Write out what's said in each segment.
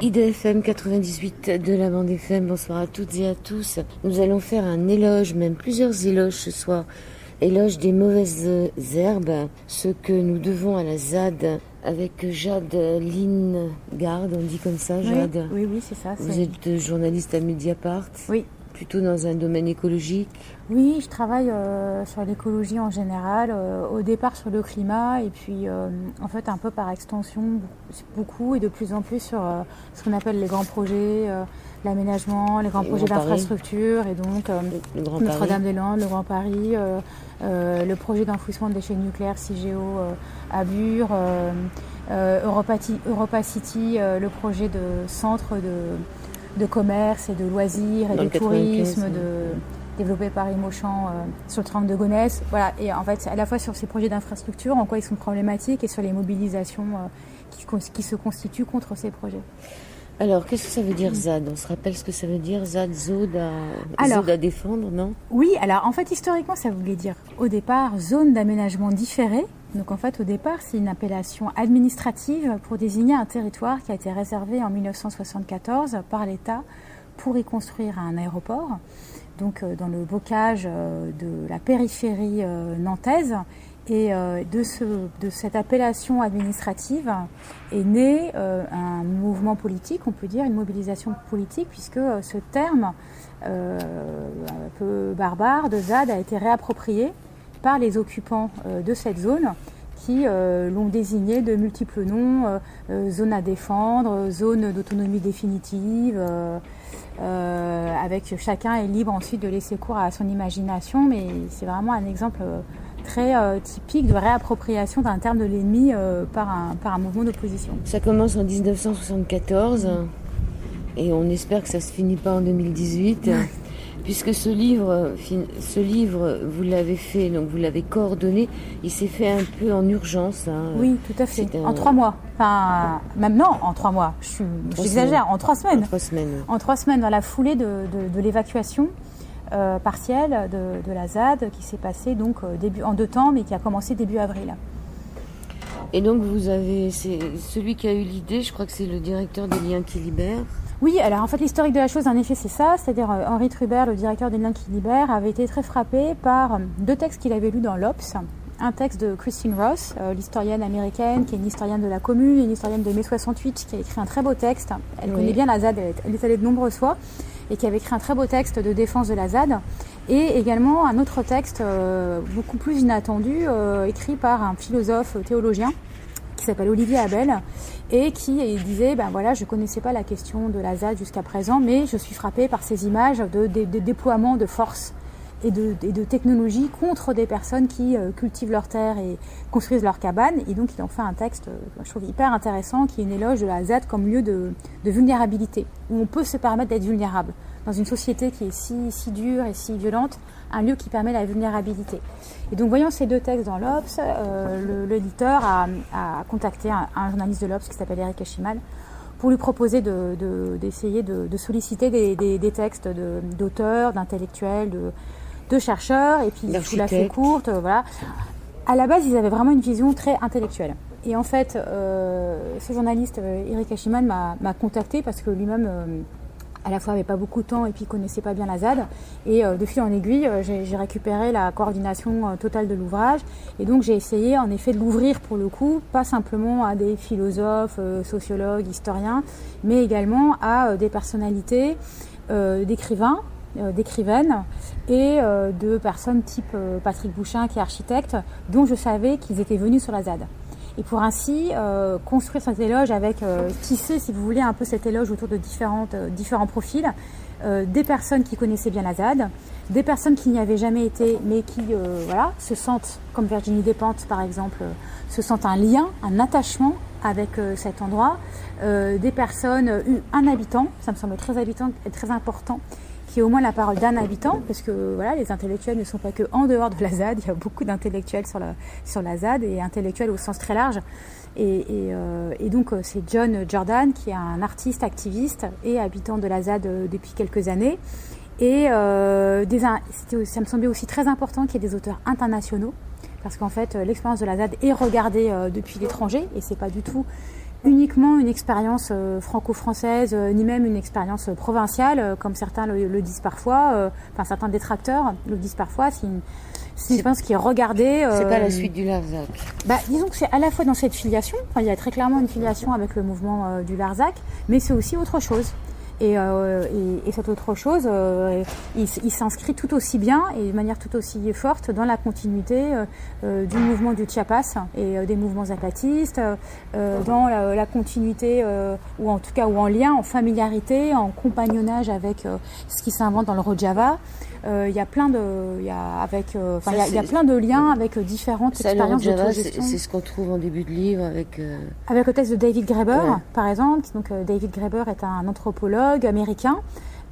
IDFM 98 de la bande FM, bonsoir à toutes et à tous. Nous allons faire un éloge, même plusieurs éloges ce soir. Éloge des mauvaises herbes, ce que nous devons à la ZAD avec Jade Lingard, on dit comme ça, Jade. Oui, c'est ça. Vous êtes journaliste à Mediapart. Oui. Plutôt dans un domaine écologique. Oui, je travaille sur l'écologie en général, au départ sur le climat et puis en fait un peu par extension, beaucoup et de plus en plus sur ce qu'on appelle les grands projets, l'aménagement, les grands projets d'infrastructure et donc Notre-Dame-des-Landes, le Grand Paris, le projet d'enfouissement de déchets nucléaires CIGEO à Bure, Europa City, le projet de centre de commerce et de loisirs et de tourisme développé par Imochamp sur le triangle de Gonesse. Voilà. Et en fait, à la fois sur ces projets d'infrastructure, en quoi ils sont problématiques et sur les mobilisations qui se constituent contre ces projets. Alors, qu'est-ce que ça veut dire ZAD ? On se rappelle ce que ça veut dire ZAD, zone à défendre, non ? Oui, alors en fait, historiquement, ça voulait dire au départ zone d'aménagement différé. Donc en fait, au départ, c'est une appellation administrative pour désigner un territoire qui a été réservé en 1974 par l'État pour y construire un aéroport. Donc dans le bocage de la périphérie nantaise. Et de cette appellation administrative est né un mouvement politique, on peut dire, une mobilisation politique, puisque ce terme un peu barbare de ZAD a été réapproprié par les occupants de cette zone qui l'ont désigné de multiples noms, zone à défendre, zone d'autonomie définitive, avec chacun est libre ensuite de laisser cours à son imagination, mais c'est vraiment un exemple très typique de réappropriation d'un terme de l'ennemi par un mouvement d'opposition. Ça commence en 1974 et on espère que ça ne se finit pas en 2018. Puisque ce livre, vous l'avez fait, donc vous l'avez coordonné, il s'est fait un peu en urgence. Oui, tout à fait. En 3 mois. Enfin, même non, en 3 mois. J'exagère, en 3 semaines. En 3 semaines, dans la foulée de l'évacuation partielle de la ZAD, qui s'est passée donc en 2 temps, mais qui a commencé début avril. Et donc c'est celui qui a eu l'idée, je crois que c'est le directeur des Liens qui libèrent. Oui, alors en fait l'historique de la chose en effet c'est ça, c'est-à-dire Henri Trubert, le directeur des Liens qui libèrent, avait été très frappé par 2 textes qu'il avait lus dans l'Obs. Un texte de Christine Ross, l'historienne américaine, qui est une historienne de la Commune, une historienne de mai 68, qui a écrit un très beau texte. Elle connaît bien la ZAD, elle est allée de nombreuses fois, et qui avait écrit un très beau texte de défense de la ZAD. Et également un autre texte beaucoup plus inattendu, écrit par un philosophe théologien, qui s'appelle Olivier Abel, et qui disait, je connaissais pas la question de la ZAD jusqu'à présent, mais je suis frappé par ces images de déploiement de force et de technologie contre des personnes qui cultivent leurs terres et construisent leurs cabanes. Et donc il en fait un texte, je trouve hyper intéressant, qui est une éloge de la ZAD comme lieu de vulnérabilité, où on peut se permettre d'être vulnérable. Dans une société qui est si dure et si violente, un lieu qui permet la vulnérabilité. Et donc, voyant ces 2 textes dans l'Obs, l'éditeur a contacté un journaliste de l'Obs qui s'appelle Eric Eschimal pour lui proposer d'essayer de solliciter des textes d'auteurs, d'intellectuels, de chercheurs, et puis je vous la fais courte, voilà. À la base, ils avaient vraiment une vision très intellectuelle. Et en fait, ce journaliste, Eric Eschimal, m'a contacté parce que lui-même à la fois avait pas beaucoup de temps et puis connaissait pas bien la ZAD, et de fil en aiguille j'ai récupéré la coordination totale de l'ouvrage, et donc j'ai essayé en effet de l'ouvrir pour le coup, pas simplement à des philosophes, sociologues, historiens, mais également à des personnalités, d'écrivains, d'écrivaines et de personnes type Patrick Bouchin qui est architecte, dont je savais qu'ils étaient venus sur la ZAD. Et pour ainsi construire cet éloge avec, tisser, si vous voulez, un peu cet éloge autour de différents profils, des personnes qui connaissaient bien la ZAD, des personnes qui n'y avaient jamais été, mais qui se sentent, comme Virginie Despentes par exemple, se sentent un lien, un attachement avec cet endroit, des personnes, un habitant, ça me semble très important, qui est au moins la parole d'un habitant, parce que voilà, les intellectuels ne sont pas que en dehors de la ZAD, il y a beaucoup d'intellectuels sur la ZAD, et intellectuels au sens très large. Et donc c'est John Jordan, qui est un artiste activiste et habitant de la ZAD depuis quelques années. Et ça me semblait aussi très important qu'il y ait des auteurs internationaux, parce qu'en fait l'expérience de la ZAD est regardée depuis l'étranger, et c'est pas du tout uniquement une expérience franco-française, ni même une expérience provinciale, comme certains le disent parfois, certains détracteurs le disent parfois. C'est une expérience qui est regardée. C'est pas la suite du Larzac. Disons que c'est à la fois dans cette filiation, il y a très clairement une filiation avec le mouvement du Larzac, mais c'est aussi autre chose. Et cette autre chose, il s'inscrit tout aussi bien et de manière tout aussi forte dans la continuité du mouvement du Chiapas et des mouvements zapatistes, dans la continuité, ou en tout cas ou en lien, en familiarité, en compagnonnage avec ce qui s'invente dans le Rojava. Il y a plein de liens avec différentes expériences d'autogestion. C'est ce qu'on trouve en début de livre avec le texte de David Graeber, par exemple. Donc David Graeber est un anthropologue américain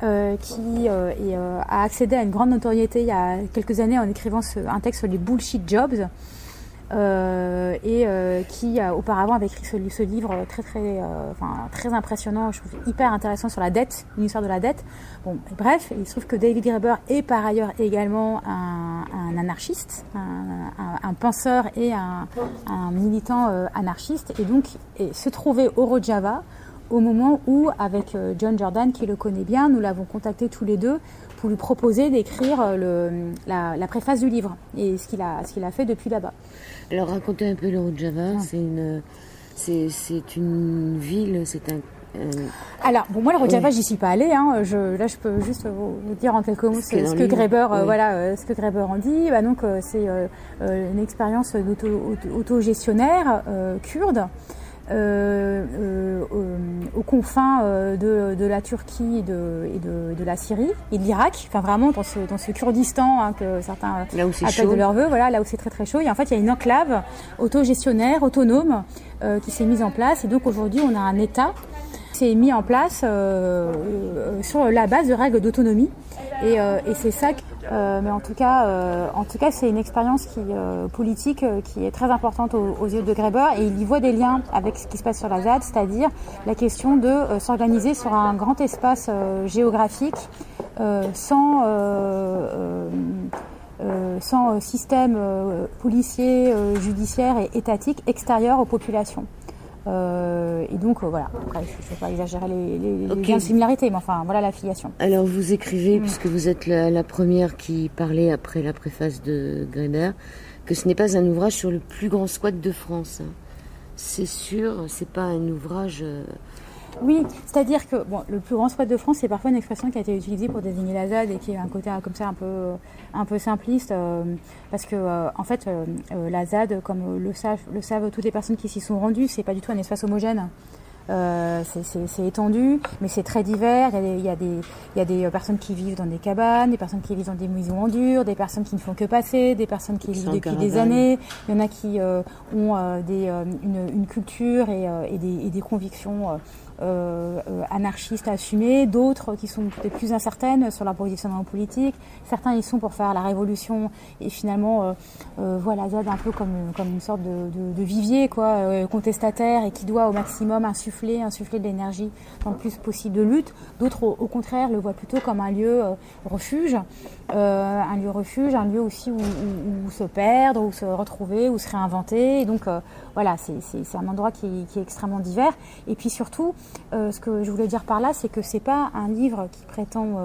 qui a accédé à une grande notoriété il y a quelques années en écrivant un texte sur les bullshit jobs. Qui auparavant avait écrit ce livre très impressionnant, je trouve hyper intéressant, sur la dette, une histoire de la dette. Bon, bref, il se trouve que David Graeber est par ailleurs également un anarchiste, un penseur et un militant anarchiste, et donc se trouvait au Rojava au moment où, avec John Jordan, qui le connaît bien, nous l'avons contacté tous les deux pour lui proposer d'écrire la préface du livre, et ce qu'il a fait depuis là-bas. Alors racontez un peu le Rojava. C'est une ville, c'est un... Alors bon, moi le Rojava, j'y suis pas allée. Je peux juste vous dire en quelques mots ce que Graeber en dit. Donc c'est une expérience d'autogestionnaire kurde. Aux confins de la Turquie et de la Syrie et de l'Irak, vraiment dans ce Kurdistan que certains appellent de leur vœu, là où c'est très très chaud. Et en fait, il y a une enclave autogestionnaire, autonome, qui s'est mise en place. Et donc aujourd'hui, on a un État qui s'est mis en place sur la base de règles d'autonomie. Et c'est ça. Mais en tout cas, c'est une expérience politique qui est très importante aux yeux de Graeber, et il y voit des liens avec ce qui se passe sur la ZAD, c'est-à-dire la question de s'organiser sur un grand espace géographique sans système policier, judiciaire et étatique extérieur aux populations. Et donc voilà, après je ne vais pas exagérer les liens de similarité, mais voilà l'affiliation. Alors vous écrivez, puisque vous êtes la première qui parlait après la préface de Graeber, que ce n'est pas un ouvrage sur le plus grand squat de France. C'est sûr, c'est pas un ouvrage... Oui, c'est-à-dire que le plus grand squat de France, c'est parfois une expression qui a été utilisée pour désigner la ZAD et qui a un côté comme ça un peu simpliste, parce que en fait la ZAD, comme le savent toutes les personnes qui s'y sont rendues, c'est pas du tout un espace homogène. C'est étendu, mais c'est très divers. Il y a des personnes qui vivent dans des cabanes, des personnes qui vivent dans des maisons en dur, des personnes qui ne font que passer, des personnes qui vivent depuis des années. Il y en a qui ont une culture et des convictions anarchistes assumées, d'autres qui sont peut-être plus incertaines sur leur positionnement politique. Certains y sont pour faire la révolution et finalement voient la ZAD un peu comme une sorte de vivier contestataire, et qui doit au maximum insuffler de l'énergie dans le plus possible de lutte. D'autres au contraire le voient plutôt comme un lieu refuge, un lieu aussi où se perdre, où se retrouver, où se réinventer. Et donc c'est un endroit qui est extrêmement divers. Et puis surtout, ce que je voulais dire par là, c'est que c'est pas un livre qui prétend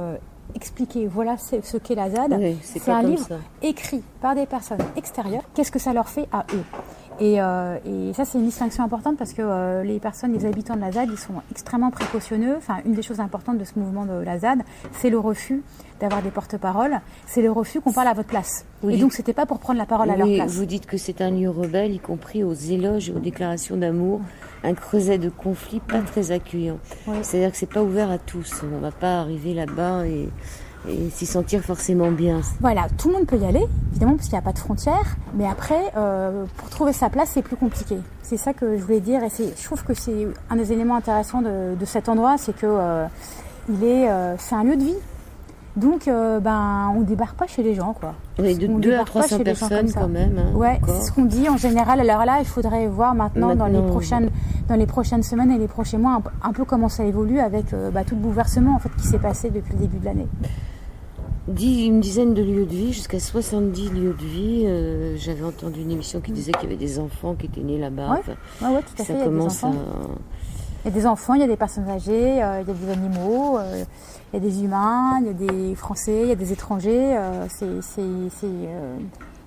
expliquer ce qu'est la ZAD. Oui, c'est un livre écrit par des personnes extérieures. Qu'est-ce que ça leur fait à eux? Et ça, c'est une distinction importante, parce que les habitants de la ZAD, ils sont extrêmement précautionneux. Une des choses importantes de ce mouvement de la ZAD, c'est le refus d'avoir des porte-paroles. C'est le refus qu'on parle à votre place. Et donc, c'était pas pour prendre la parole à leur place. Vous dites que c'est un lieu rebelle, y compris aux éloges et aux déclarations d'amour, un creuset de conflits pas très accueillant. Oui. C'est-à-dire que c'est pas ouvert à tous. On va pas arriver là-bas et s'y sentir forcément bien. Voilà, tout le monde peut y aller, évidemment, parce qu'il n'y a pas de frontières, mais après, pour trouver sa place, c'est plus compliqué. C'est ça que je voulais dire, et je trouve que c'est un des éléments intéressants de cet endroit, c'est que c'est un lieu de vie. Donc, on débarque pas chez les gens, quoi. Oui, de 200 à 300 personnes quand même. Ouais, c'est ce qu'on dit en général. Alors là, il faudrait voir maintenant dans les prochaines semaines et les prochains mois un peu comment ça évolue avec tout le bouleversement en fait qui s'est passé depuis le début de l'année. une dizaine de lieux de vie, jusqu'à 70 lieux de vie. J'avais entendu une émission qui disait qu'il y avait des enfants qui étaient nés là-bas. Oui, Enfin, ouais, tout à fait. ça commence à... Il y a des enfants, il y a des personnes âgées, il y a des animaux, il y a des humains, il y a des Français, il y a des étrangers.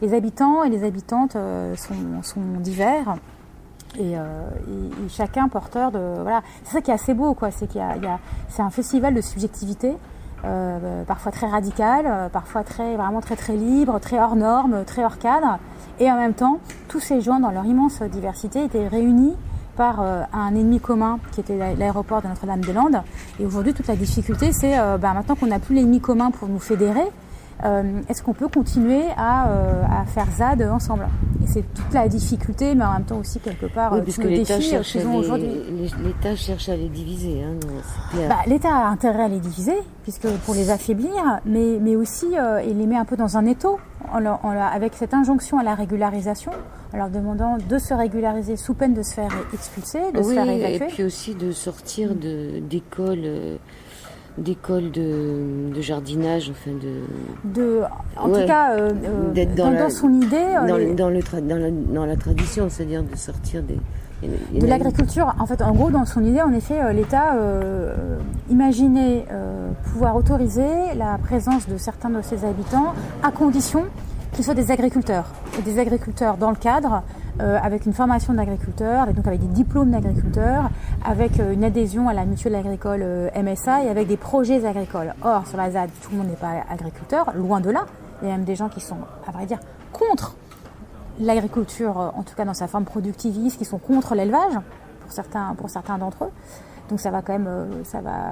Les habitants et les habitantes sont divers. Et chacun porteur de... Voilà. C'est ça qui est assez beau, quoi. C'est c'est un festival de subjectivité, parfois très radical, parfois vraiment très très libre, très hors norme, très hors cadre. Et en même temps, tous ces gens, dans leur immense diversité, étaient réunis par un ennemi commun qui était l'aéroport de Notre-Dame-des-Landes. Et aujourd'hui, toute la difficulté, c'est maintenant qu'on n'a plus l'ennemi commun pour nous fédérer, est-ce qu'on peut continuer à faire ZAD ensemble? Et c'est toute la difficulté, mais en même temps aussi quelque part oui, tout le défi qu'ils ont aujourd'hui. L'État cherche à les diviser, hein, c'est clair. L'État a intérêt à les diviser, puisque pour les affaiblir, mais aussi il les met un peu dans un étau, avec cette injonction à la régularisation, en leur demandant de se régulariser sous peine de se faire expulser, de se faire évacuer. Et puis aussi de sortir d'écoles de jardinage, enfin en tout cas, dans son idée... dans la tradition, c'est-à-dire de sortir de l'agriculture. En fait, en gros, dans son idée, en effet, l'État imaginait pouvoir autoriser la présence de certains de ses habitants à condition qu'ils soient des agriculteurs. Et des agriculteurs dans le cadre, avec une formation d'agriculteur, et donc avec des diplômes d'agriculteurs, avec une adhésion à la mutuelle agricole MSA et avec des projets agricoles. Or, sur la ZAD, tout le monde n'est pas agriculteur, loin de là. Il y a même des gens qui sont, à vrai dire, contre l'agriculture, en tout cas dans sa forme productiviste, qui sont contre l'élevage, pour certains d'entre eux. Donc ça va quand même,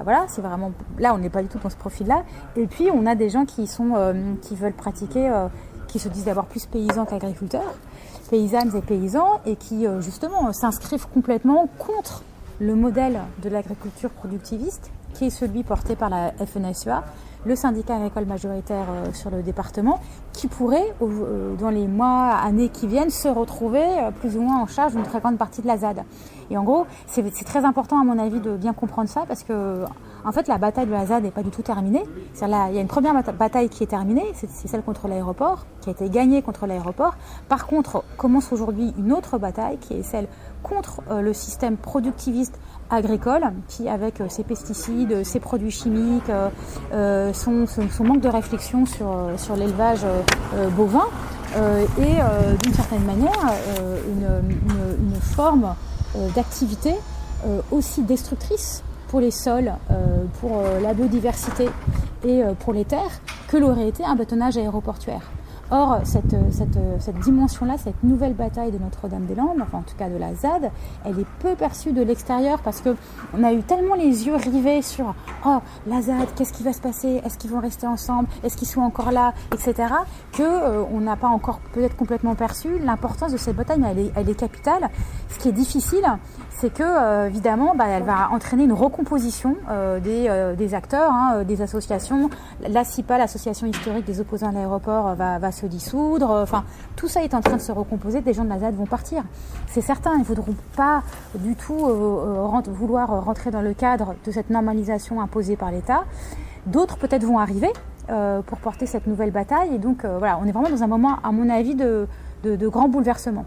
voilà, c'est vraiment, là on n'est pas du tout dans ce profil-là. Et puis on a des gens qui veulent pratiquer, qui se disent d'abord plus paysans qu'agriculteurs, paysannes et paysans, et qui justement s'inscrivent complètement contre le modèle de l'agriculture productiviste, qui est celui porté par la FNSEA, le syndicat agricole majoritaire sur le département, qui pourrait, dans les mois, années qui viennent, se retrouver plus ou moins en charge d'une très grande partie de la ZAD. Et en gros, c'est très important à mon avis de bien comprendre ça, parce que en fait, la bataille de la ZAD n'est pas du tout terminée. Il y a une première bataille qui est terminée, c'est celle contre l'aéroport, qui a été gagnée contre l'aéroport. Par contre, commence aujourd'hui une autre bataille, qui est celle contre le système productiviste agricole, qui avec ses pesticides, ses produits chimiques, son manque de réflexion sur l'élevage bovin, et d'une certaine manière une forme d'activité aussi destructrice pour les sols, pour la biodiversité et pour les terres que l'aurait été un bâtonnage aéroportuaire. Or, cette dimension-là, cette nouvelle bataille de Notre-Dame-des-Landes, enfin en tout cas de la ZAD, elle est peu perçue de l'extérieur parce qu'on a eu tellement les yeux rivés sur « Oh, la ZAD, qu'est-ce qui va se passer? Est-ce qu'ils vont rester ensemble? Est-ce qu'ils sont encore là ?» etc. qu'on n'a pas encore peut-être complètement perçu l'importance de cette bataille, mais elle est capitale. Ce qui est difficile, c'est que évidemment, elle va entraîner une recomposition des acteurs, des associations. La CIPA, l'association historique des opposants à l'aéroport, va se dissoudre. Enfin, tout ça est en train de se recomposer. Des gens de la ZAD vont partir. C'est certain, ils ne voudront pas du tout vouloir rentrer dans le cadre de cette normalisation imposée par l'État. D'autres peut-être vont arriver pour porter cette nouvelle bataille. Et donc voilà, on est vraiment dans un moment, à mon avis, de grand bouleversement.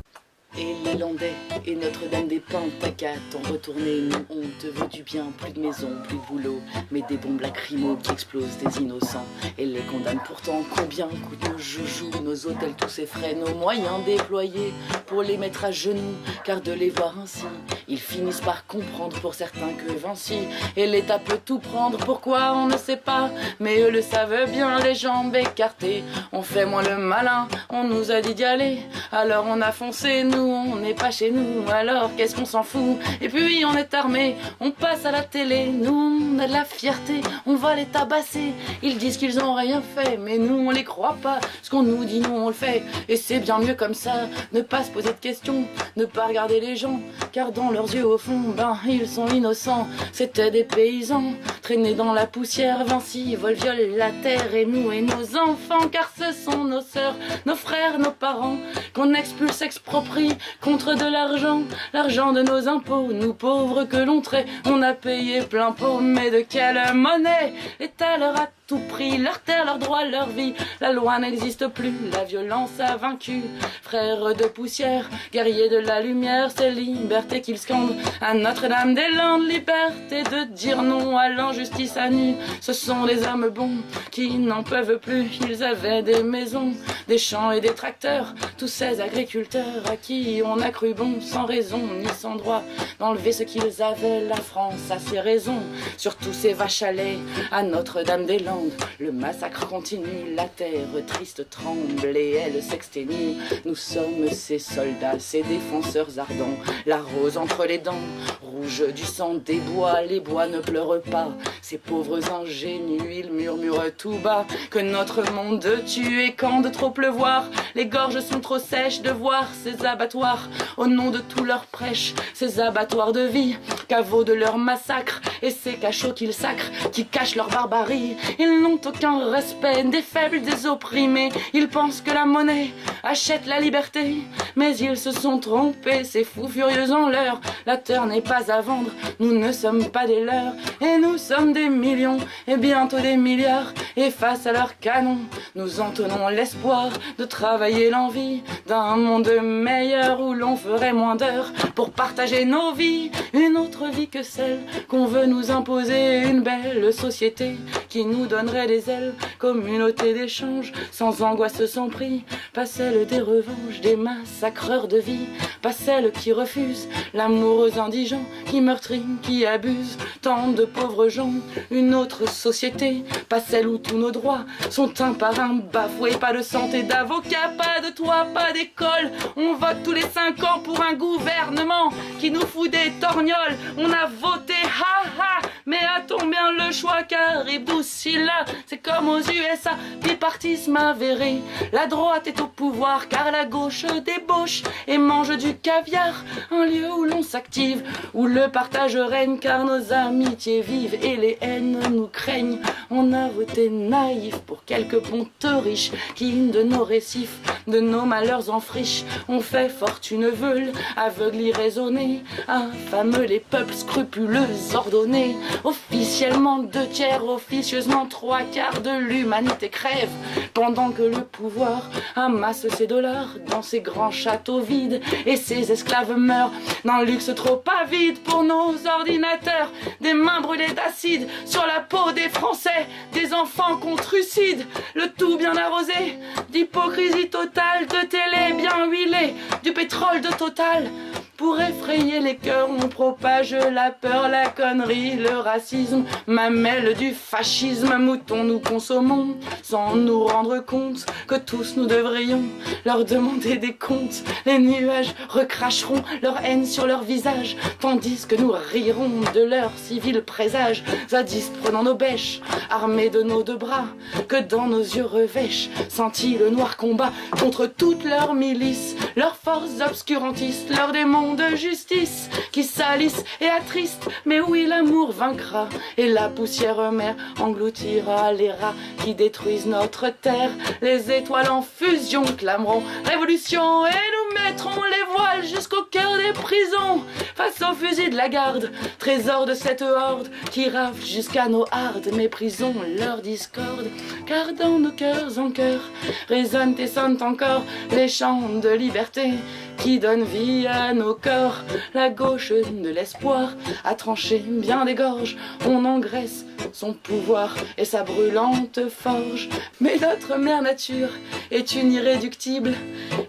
Et les Landais et Notre-Dame des Pentacates ont retourné, nous on te veut du bien, plus de maison, plus de boulot, mais des bombes lacrymo qui explosent des innocents et les condamnent pourtant. Combien coûtent nos joujoux, nos hôtels, tous ces frais, nos moyens déployés pour les mettre à genoux, car de les voir ainsi, ils finissent par comprendre pour certains que Vinci et l'État peut tout prendre. Pourquoi on ne sait pas, mais eux le savent bien, les jambes écartées, on fait moins le malin, on nous a dit d'y aller, alors on a foncé, nous on n'est pas chez nous, alors qu'est-ce qu'on s'en fout? Et puis on est armé, on passe à la télé, nous on a de la fierté, on va les tabasser. Ils disent qu'ils ont rien fait, mais nous on les croit pas. Ce qu'on nous dit, nous on le fait, et c'est bien mieux comme ça. Ne pas se poser de questions, ne pas regarder les gens, car dans leurs yeux au fond, ils sont innocents. C'était des paysans, traînés dans la poussière. Vinci vole, viole la terre, et nous et nos enfants, car ce sont nos sœurs, nos frères, nos parents, qu'on expulse, exproprie contre de l'argent, l'argent de nos impôts, nous pauvres que l'on traite, on a payé plein pot, mais de quelle monnaie? L'État leur a tout prix, leur terre, leur droit, leur vie. La loi n'existe plus, la violence a vaincu. Frères de poussière, guerriers de la lumière, c'est liberté qu'ils scandent à Notre-Dame-des-Landes. Liberté de dire non à l'injustice à nu. Ce sont des hommes bons qui n'en peuvent plus. Ils avaient des maisons, des champs et des tracteurs. Tous ces agriculteurs à qui on a cru bon, sans raison ni sans droit, d'enlever ce qu'ils avaient. La France a ses raisons sur tous ces vaches à lait à Notre-Dame-des-Landes. Le massacre continue, la terre triste tremble et elle s'exténue. Nous sommes ces soldats, ces défenseurs ardents, la rose entre les dents, rouge du sang des bois. Les bois ne pleurent pas, ces pauvres ingénus, ils murmurent tout bas que notre monde tue et quand de trop pleuvoir, les gorges sont trop sèches de voir ces abattoirs au nom de tout leur prêche, ces abattoirs de vie, caveaux de leur massacre et ces cachots qu'ils sacrent, qui cachent leur barbarie. Ils n'ont aucun respect des faibles, des opprimés. Ils pensent que la monnaie achète la liberté, mais ils se sont trompés, ces fous furieux en l'heure. La terre n'est pas à vendre, nous ne sommes pas des leurs, et nous sommes des millions et bientôt des milliards. Et face à leurs canons, nous entonnons l'espoir de travailler l'envie d'un monde meilleur où l'on ferait moins d'heures pour partager nos vies, une autre vie que celle qu'on veut nous imposer, une belle société qui nous donnerait des ailes, communauté d'échange sans angoisse, sans prix, pas celle des revanches, des massacreurs de vie, pas celle qui refuse l'amour aux indigents, qui meurtrit, qui abuse tant de pauvres gens, une autre société, pas celle où tous nos droits sont un par un bafoués, pas de santé, d'avocat, pas de toit, pas d'école, on vote tous les 5 ans pour un gouvernement qui nous fout des torgnoles, on a voté, ha ha, mais a-t-on bien le choix, qu'arrive d'ici là, c'est comme aux USA, bipartisme avéré, la droite est au pouvoir car la gauche débauche et mange du caviar, un lieu où l'on s'active, où le partage règne car nos amitiés vivent et les haines nous craignent. On a voté naïf pour quelques pontes riches qui, de nos récifs, de nos malheurs en friche, on fait fortune veule, aveugle irraisonné, affameux les peuples scrupuleux ordonnés. Officiellement 2/3, officieusement 3/4 de l'humanité crève, pendant que le pouvoir amasse ses dollars dans ses grands châteaux vides et ses esclaves meurent dans le luxe trop avide pour nos ordinateurs. Des mains brûlées d'acide sur la peau des Français, des enfants contrucides, le tout bien arrosé d'hypocrisie totale, de télé bien huilée, du pétrole de Total. Pour effrayer les cœurs, on propage la peur, la connerie, le racisme, mamelle du fascisme, mouton nous consommons, sans nous rendre compte que tous nous devrions leur demander des comptes. Les nuages recracheront leur haine sur leur visage, tandis que nous rirons de leurs civils présages, zadistes prenant nos bêches, armés de nos 2 bras, que dans nos yeux revêchent, sentis le noir combat contre toutes leurs milices, leurs forces obscurantistes, leurs démons de justice qui salissent et attristent, mais oui l'amour vaincra et la poussière mère engloutira les rats qui détruisent notre terre. Les étoiles en fusion clameront révolution et nous mettrons les voiles jusqu'au cœur des prisons face aux fusils de la garde, trésor de cette horde qui rafle jusqu'à nos hardes. Méprisons leur discorde car dans nos cœurs en cœur résonnent et sonnent encore les chants de liberté qui donne vie à nos corps. La gauche de l'espoir a tranché bien des gorges, on engraisse son pouvoir et sa brûlante forge. Mais notre mère nature est une irréductible,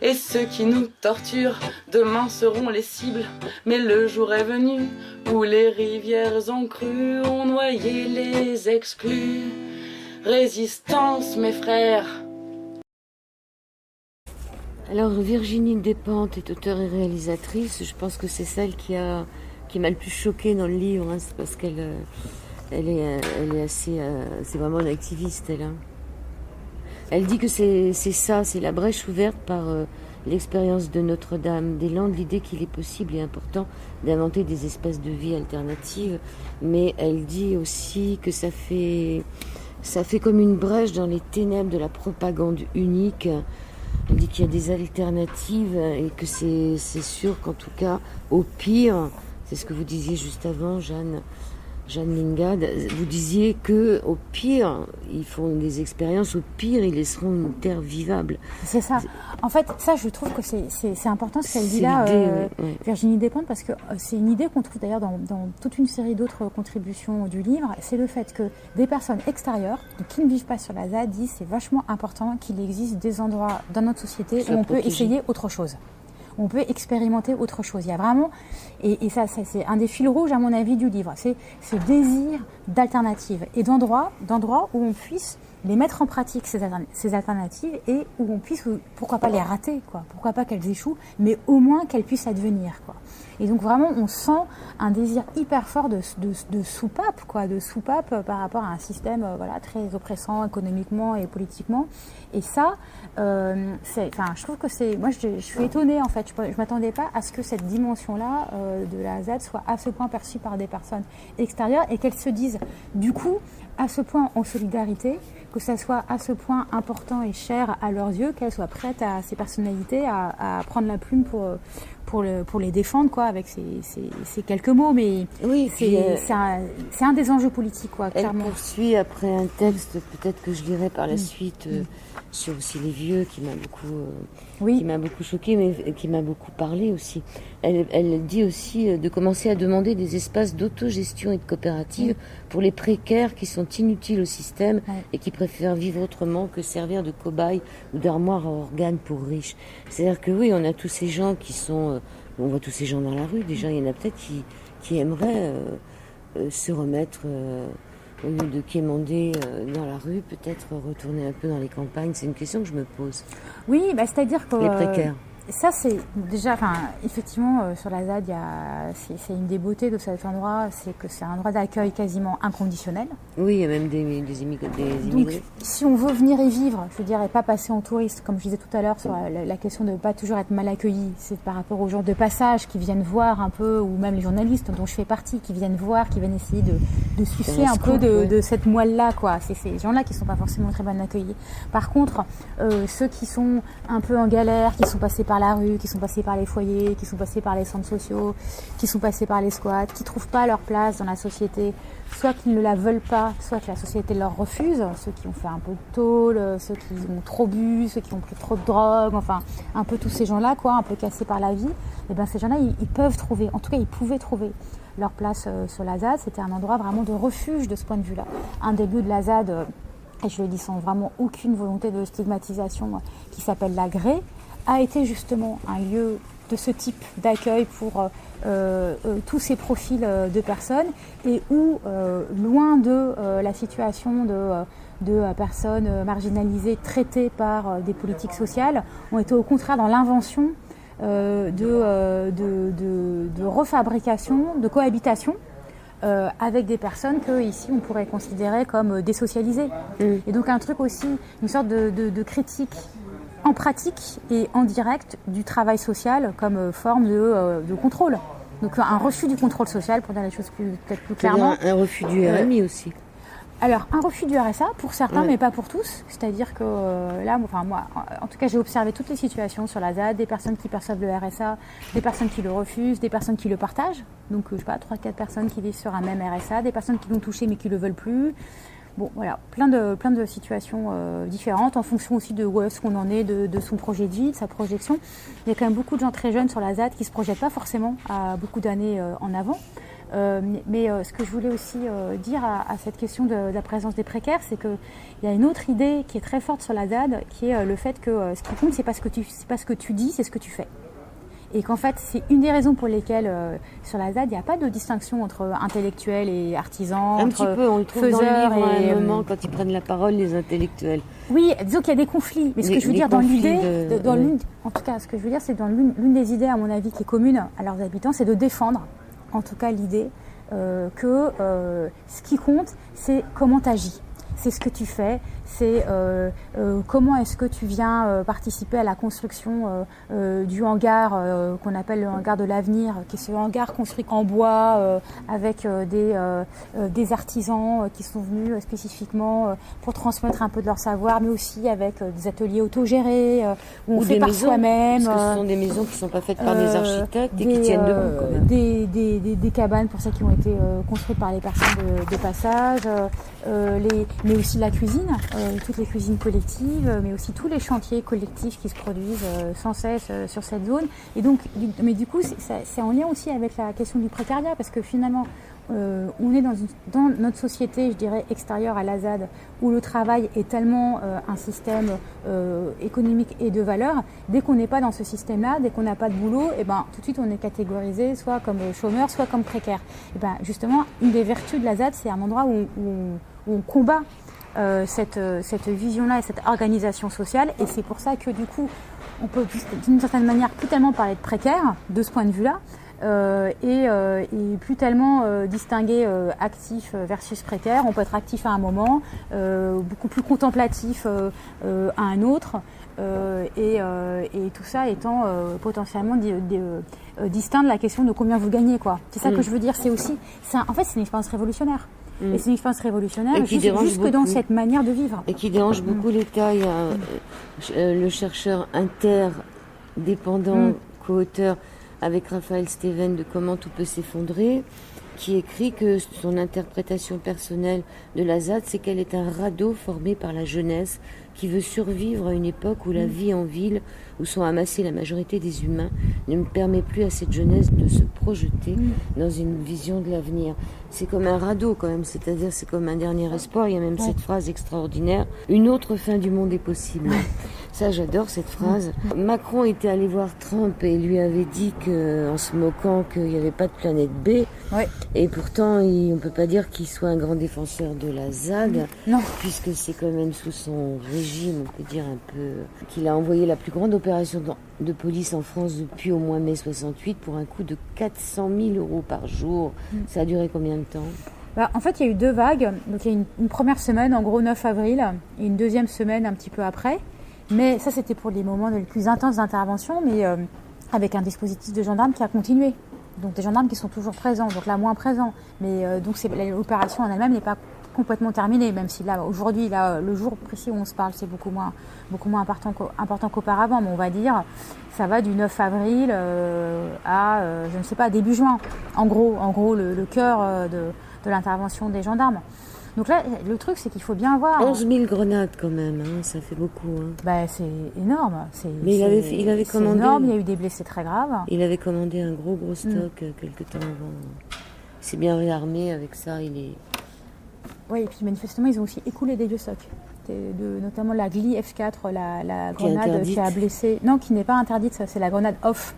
et ceux qui nous torturent demain seront les cibles. Mais le jour est venu où les rivières en crue ont noyé les exclus. Résistance mes frères. Alors Virginie Despentes est auteure et réalisatrice. Je pense que c'est celle qui m'a le plus choquée dans le livre, hein. C'est parce qu'elle est assez, c'est vraiment une activiste elle. Hein. Elle dit que c'est la brèche ouverte par l'expérience de Notre-Dame-des-Landes, l'idée qu'il est possible et important d'inventer des espaces de vie alternatives. Mais elle dit aussi que ça fait comme une brèche dans les ténèbres de la propagande unique. Elle dit qu'il y a des alternatives et que c'est sûr qu'en tout cas, au pire, c'est ce que vous disiez juste avant, Jeanne, Jeanne Lingad, vous disiez que au pire, ils font des expériences, au pire, ils laisseront une terre vivable. C'est ça. En fait, ça, je trouve que c'est important ce qu'elle dit C'est là, l'idée, ouais. Virginie Despentes, parce que c'est une idée qu'on trouve d'ailleurs dans toute une série d'autres contributions du livre. C'est le fait que des personnes extérieures, qui ne vivent pas sur la ZAD, disent c'est vachement important qu'il existe des endroits dans notre société où on peut essayer autre chose. On peut expérimenter autre chose. Il y a vraiment, et ça c'est un des fils rouges à mon avis du livre, c'est ce désir d'alternatives et d'endroits où on puisse les mettre en pratique, ces alternatives, et où on puisse, pourquoi pas les rater, quoi. Pourquoi pas qu'elles échouent, mais au moins qu'elles puissent advenir, quoi. Et donc vraiment, on sent un désir hyper fort de soupape, quoi, de soupape par rapport à un système, voilà, très oppressant économiquement et politiquement. Et ça, je trouve que c'est, moi, je suis étonnée en fait. Je m'attendais pas à ce que cette dimension-là de la ZAD soit à ce point perçue par des personnes extérieures et qu'elles se disent, du coup, à ce point en solidarité, que ça soit à ce point important et cher à leurs yeux, qu'elles soient prêtes à ces personnalités à prendre la plume pour les défendre, quoi, avec ces quelques mots. Mais oui, c'est un des enjeux politiques, quoi, clairement. Elle poursuit après un texte, peut-être que je lirai par la suite, sur aussi les vieux, qui m'a beaucoup choquée, mais qui m'a beaucoup parlé aussi. Elle dit aussi de commencer à demander des espaces d'autogestion et de coopérative pour les précaires qui sont inutiles au système et qui préfèrent vivre autrement que servir de cobayes ou d'armoire à organes pour riches. C'est-à-dire que oui, on a tous ces gens qui sont... on voit tous ces gens dans la rue, déjà il y en a peut-être qui aimeraient se remettre... au lieu de quémander dans la rue, peut-être retourner un peu dans les campagnes. C'est une question que je me pose. Oui, c'est-à-dire que... Les précaires. Ça, c'est déjà, effectivement, sur la ZAD, c'est une des beautés de cet endroit, c'est que c'est un endroit d'accueil quasiment inconditionnel. Oui, il y a même des immigrés. Donc, si on veut venir y vivre, je veux dire, et pas passer en touriste, comme je disais tout à l'heure, sur la question de ne pas toujours être mal accueilli, c'est par rapport aux gens de passage qui viennent voir un peu, ou même les journalistes dont je fais partie, qui viennent voir, qui viennent essayer de sucer un peu de cette moelle-là, quoi. C'est ces gens-là qui ne sont pas forcément très bien accueillis. Par contre, ceux qui sont un peu en galère, qui sont passés par la rue, qui sont passés par les foyers, qui sont passés par les centres sociaux, qui sont passés par les squats, qui trouvent pas leur place dans la société, soit qu'ils ne la veulent pas, soit que la société leur refuse, ceux qui ont fait un peu de tôle, ceux qui ont trop bu, ceux qui ont pris trop de drogue, enfin un peu tous ces gens-là, quoi, un peu cassés par la vie, et bien ces gens-là, ils peuvent trouver, en tout cas ils pouvaient trouver leur place sur la ZAD. C'était un endroit vraiment de refuge de ce point de vue-là. Un des lieux de la ZAD, et je le dis sans vraiment aucune volonté de stigmatisation, qui s'appelle la Grée, a été justement un lieu de ce type d'accueil pour tous ces profils de personnes et où, loin de la situation de personnes marginalisées traitées par des politiques sociales, ont été au contraire dans l'invention de refabrication, de cohabitation avec des personnes que ici on pourrait considérer comme désocialisées. Et donc un truc aussi, une sorte de critique en pratique et en direct du travail social comme forme de contrôle. Donc un refus du contrôle social, pour dire les choses peut-être plus clairement. Un refus du RMI aussi. Alors, un refus du RSA pour certains, mais pas pour tous. C'est-à-dire que là, moi, en tout cas, j'ai observé toutes les situations sur la ZAD, des personnes qui perçoivent le RSA, des personnes qui le refusent, des personnes qui le partagent. Donc, je sais pas, 3-4 personnes qui vivent sur un même RSA, des personnes qui l'ont touché mais qui le veulent plus. Bon, voilà, plein de situations différentes en fonction aussi de où est-ce qu'on en est, de son projet de vie, de sa projection. Il y a quand même beaucoup de gens très jeunes sur la ZAD qui se projettent pas forcément à beaucoup d'années en avant. Mais ce que je voulais aussi dire à cette question de la présence des précaires, c'est qu'il y a une autre idée qui est très forte sur la ZAD, qui est le fait que ce qui compte, c'est pas ce que tu dis, c'est ce que tu fais. Et qu'en fait, c'est une des raisons pour lesquelles, sur la ZAD, il n'y a pas de distinction entre intellectuels et artisans. Un petit peu, on le trouve dans le livre à un moment, quand ils prennent la parole, les intellectuels. Oui, disons qu'il y a des conflits. Mais ce que je veux dire, dans l'idée, en tout cas, ce que je veux dire, c'est dans l'une des idées, à mon avis, qui est commune à leurs habitants, c'est de défendre, en tout cas, l'idée que ce qui compte, c'est comment tu agis. c'est ce que tu fais, c'est comment est-ce que tu viens participer à la construction du hangar qu'on appelle le hangar de l'avenir, qui est ce hangar construit en bois avec des artisans qui sont venus spécifiquement pour transmettre un peu de leur savoir, mais aussi avec des ateliers autogérés où on fait par soi-même. Parce que ce sont des maisons qui ne sont pas faites par des architectes et qui tiennent debout quand même. Des cabanes pour celles qui ont été construites par les personnes de passage, mais aussi la cuisine, toutes les cuisines collectives, mais aussi tous les chantiers collectifs qui se produisent sans cesse sur cette zone. Et donc, mais du coup, c'est en lien aussi avec la question du précariat, parce que finalement, on est dans notre société, je dirais, extérieure à la ZAD, où le travail est tellement un système économique et de valeur. Dès qu'on n'est pas dans ce système-là, dès qu'on n'a pas de boulot, et ben, tout de suite on est catégorisé soit comme chômeur, soit comme précaire. Et ben, justement, une des vertus de la ZAD, c'est un endroit où on combat cette vision-là et cette organisation sociale. Et c'est pour ça que du coup, on peut d'une certaine manière plus tellement parler de précaire de ce point de vue-là. Et plus tellement distinguer actif versus précaire. On peut être actif à un moment, beaucoup plus contemplatif à un autre, et tout ça étant potentiellement distinct de la question de combien vous gagnez, quoi. C'est ça que je veux dire. En fait, c'est une expérience révolutionnaire. Et c'est une expérience révolutionnaire jusque dans cette manière de vivre. Et qui dérange beaucoup l'État. Il y a le chercheur interdépendant, co-auteur avec Raphaël Steven de Comment tout peut s'effondrer, qui écrit que son interprétation personnelle de la ZAD, c'est qu'elle est un radeau formé par la jeunesse qui veut survivre à une époque où la vie en ville, où sont amassés la majorité des humains, ne permet plus à cette jeunesse de se projeter dans une vision de l'avenir. C'est comme un radeau quand même, c'est-à-dire c'est comme un dernier espoir. Il y a même cette phrase extraordinaire, une autre fin du monde est possible. Ça, j'adore cette phrase. Macron était allé voir Trump et lui avait dit en se moquant qu'il n'y avait pas de planète B. Ouais. Et pourtant, on ne peut pas dire qu'il soit un grand défenseur de la ZAD, puisque c'est quand même sous son régime, on peut dire un peu, qu'il a envoyé la plus grande opération de police en France depuis au moins mai 68 pour un coût de 400 000 € par jour. Ça a duré combien de temps ? En fait, il y a eu 2 vagues. Donc, il y a une première semaine, en gros 9 avril, et une deuxième semaine un petit peu après. Mais ça, c'était pour les moments les plus intenses d'intervention, mais avec un dispositif de gendarmes qui a continué. Donc des gendarmes qui sont toujours présents, donc là moins présents. Mais donc l'opération en elle-même n'est pas complètement terminée, même si là aujourd'hui, là, le jour précis où on se parle, c'est beaucoup moins important qu'auparavant. Mais on va dire, ça va du 9 avril à je ne sais pas, début juin. En gros, le cœur de l'intervention des gendarmes. Donc là, le truc, c'est qu'il faut bien voir... 11 000 grenades quand même, hein, ça fait beaucoup. Hein. C'est énorme. Mais il avait commandé... C'est énorme, il y a eu des blessés très graves. Il avait commandé un gros stock quelque temps avant. Il s'est bien réarmé avec ça, Oui, et puis manifestement, ils ont aussi écoulé des vieux stocks. Notamment la Gli F4, la grenade qui a blessé... Non, qui n'est pas interdite, c'est la grenade off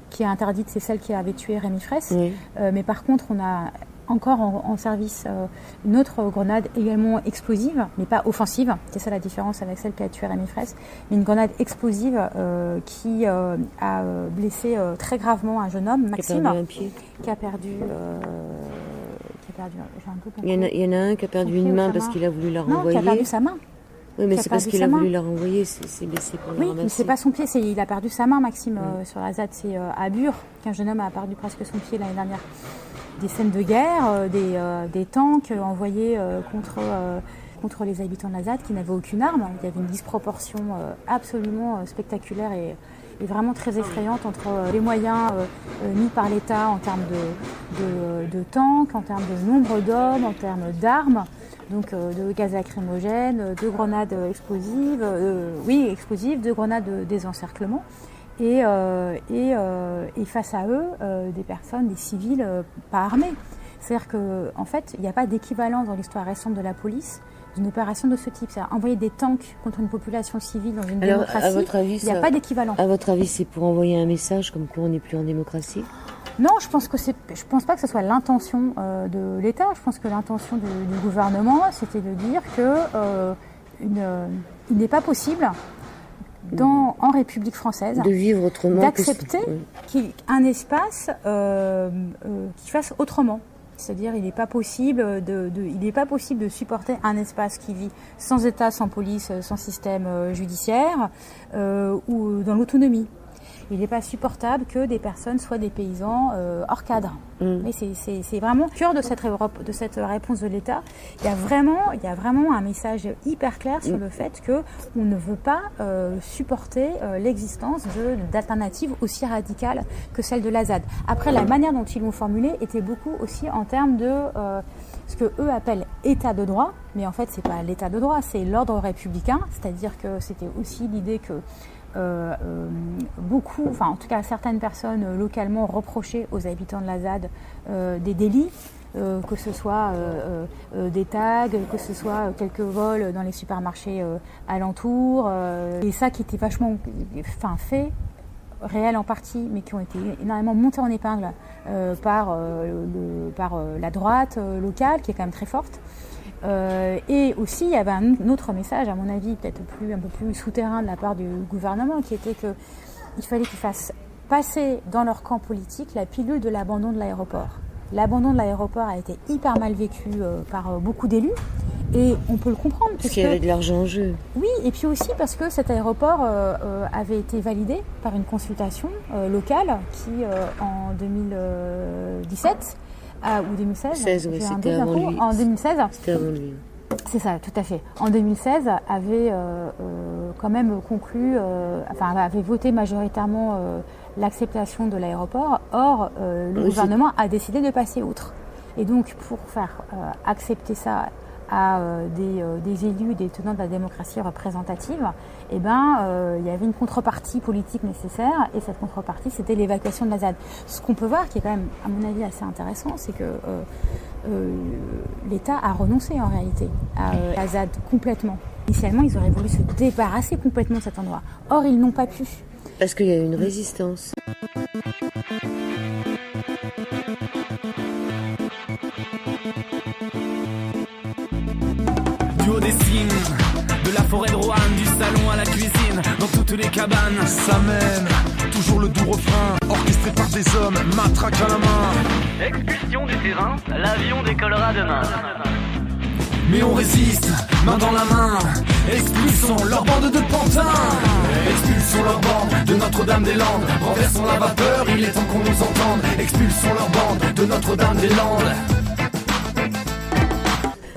qui est interdite, c'est celle qui avait tué Rémi Fraisse. Oui. Mais par contre, on a... encore en service une autre grenade également explosive, mais pas offensive. C'est ça la différence avec celle qui a tué Rémi Fraisse. Mais une grenade explosive qui a blessé très gravement un jeune homme, Maxime, qui a perdu j'ai un peu compris. Il y en a un qui a perdu une main parce qu'il a voulu la renvoyer. Non, qui a perdu sa main. Oui, mais c'est parce qu'il a voulu la renvoyer, c'est blessé pour la ramasser. Oui, mais c'est pas son pied, il a perdu sa main, Maxime, sur la ZAD. C'est à Bure qu'un jeune homme a perdu presque son pied l'année dernière. Des scènes de guerre, des tanks envoyés contre les habitants de la ZAD qui n'avaient aucune arme. Il y avait une disproportion absolument spectaculaire et vraiment très effrayante entre les moyens mis par l'État en termes de tanks, en termes de nombre d'hommes, en termes d'armes, donc de gaz lacrymogène, de grenades explosives, de grenades de désencerclement. Et face à eux, des personnes, des civils pas armés. C'est-à-dire qu'en fait, il n'y a pas d'équivalent dans l'histoire récente de la police d'une opération de ce type. C'est-à-dire envoyer des tanks contre une population civile dans une démocratie, il n'y a pas d'équivalent. À votre avis, c'est pour envoyer un message comme quoi on n'est plus en démocratie ? Non, je pense pas que ce soit l'intention de l'État. Je pense que l'intention du gouvernement, c'était de dire que il n'est pas possible en République française, de vivre autrement, d'accepter un espace qui fasse autrement. C'est-à-dire, il n'est pas possible de supporter un espace qui vit sans État, sans police, sans système judiciaire ou dans l'autonomie. Il n'est pas supportable que des personnes soient des paysans hors cadre. Mais c'est vraiment le cœur de cette réponse de l'État. Il y a vraiment un message hyper clair sur le fait qu'on ne veut pas supporter l'existence d'alternatives aussi radicales que celle de la ZAD. Après, la manière dont ils l'ont formulé était beaucoup aussi en termes de ce que eux appellent État de droit, mais en fait c'est pas l'État de droit, c'est l'ordre républicain, c'est-à-dire que c'était aussi l'idée que en tout cas certaines personnes localement reprochaient aux habitants de la ZAD des délits, que ce soit des tags, que ce soit quelques vols dans les supermarchés alentours, et ça qui était vachement fait, réel en partie, mais qui ont été énormément montés en épingle par la droite locale, qui est quand même très forte. Et aussi, il y avait un autre message, à mon avis, peut-être un peu plus souterrain de la part du gouvernement, qui était qu'il fallait qu'ils fassent passer dans leur camp politique la pilule de l'abandon de l'aéroport. L'abandon de l'aéroport a été hyper mal vécu par beaucoup d'élus, et on peut le comprendre. Parce qu'il y avait de l'argent en jeu. Oui, et puis aussi parce que cet aéroport avait été validé par une consultation locale qui, en 2017, ou 2016. 16, oui, c'était avant lui. En 2016. C'était avant lui. C'est ça, tout à fait. En 2016, avait quand même avait voté majoritairement l'acceptation de l'aéroport. Or, le gouvernement a décidé de passer outre. Et donc, pour faire accepter ça à des élus, des tenants de la démocratie représentative, il y avait une contrepartie politique nécessaire, et cette contrepartie, c'était l'évacuation de la ZAD. Ce qu'on peut voir, qui est quand même, à mon avis, assez intéressant, c'est que l'État a renoncé en réalité à la ZAD complètement. Initialement, ils auraient voulu se débarrasser complètement de cet endroit. Or, ils n'ont pas pu. Parce qu'il y a eu une résistance. Du haut des cimes, de la forêt de Roanne, du salon à la cuisine, dans toutes les cabanes. Ça mène, toujours le doux refrain, orchestré par des hommes, matraque à la main. Expulsion du terrain, l'avion décollera demain. Mais on résiste, main dans la main. Expulsons leur bande de pantins. Expulsons leur bande de Notre-Dame-des-Landes. Renversons la vapeur, il est temps qu'on nous entende. Expulsons leur bande de Notre-Dame-des-Landes.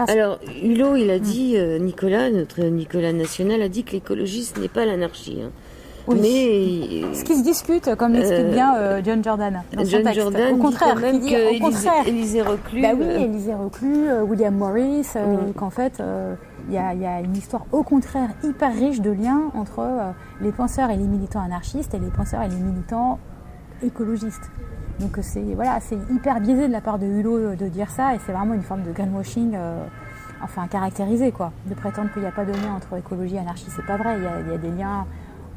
Alors, Hulot, il a dit, notre Nicolas National a dit que l'écologie, ce n'est pas l'anarchie. Hein. Oui. Mais ce qui se discute, comme l'explique bien John Jordan dans son texte. Jordan au contraire, dit au contraire. Élysée Reclus. Bah oui, Élysée Reclus, William Morris, qu'en fait, il y a une histoire au contraire hyper riche de liens entre les penseurs et les militants anarchistes et les penseurs et les militants écologistes. Donc c'est hyper biaisé de la part de Hulot de dire ça, et c'est vraiment une forme de greenwashing caractérisé, quoi. De prétendre qu'il n'y a pas de lien entre écologie et anarchie, c'est pas vrai. Il y a des liens.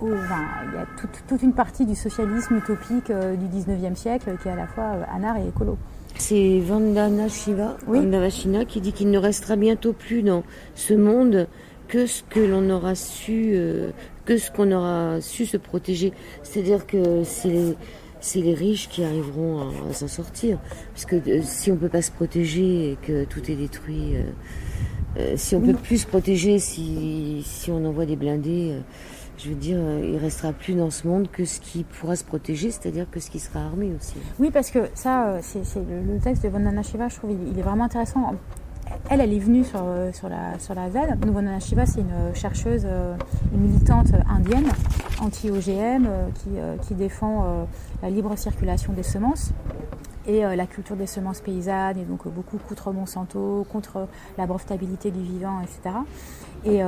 Il y a toute une partie du socialisme utopique du 19e siècle qui est à la fois anar et écolo. C'est Vandana Shiva, Vandana qui dit qu'il ne restera bientôt plus dans ce monde que ce que l'on aura su, que ce qu'on aura su se protéger. C'est-à-dire que c'est les riches qui arriveront à s'en sortir. Parce que si on ne peut pas se protéger et que tout est détruit, si on ne peut plus se protéger, si on envoie des blindés, je veux dire, il ne restera plus dans ce monde que ce qui pourra se protéger, c'est-à-dire que ce qui sera armé aussi. Oui, parce que ça, c'est le texte de Vandana Shiva, je trouve, il est vraiment intéressant. Elle est venue sur la ZAD. Vandana Shiva, c'est une chercheuse, une militante indienne, anti-OGM, qui défend la libre circulation des semences et la culture des semences paysannes, et donc beaucoup contre Monsanto, contre la brevetabilité du vivant, etc. Et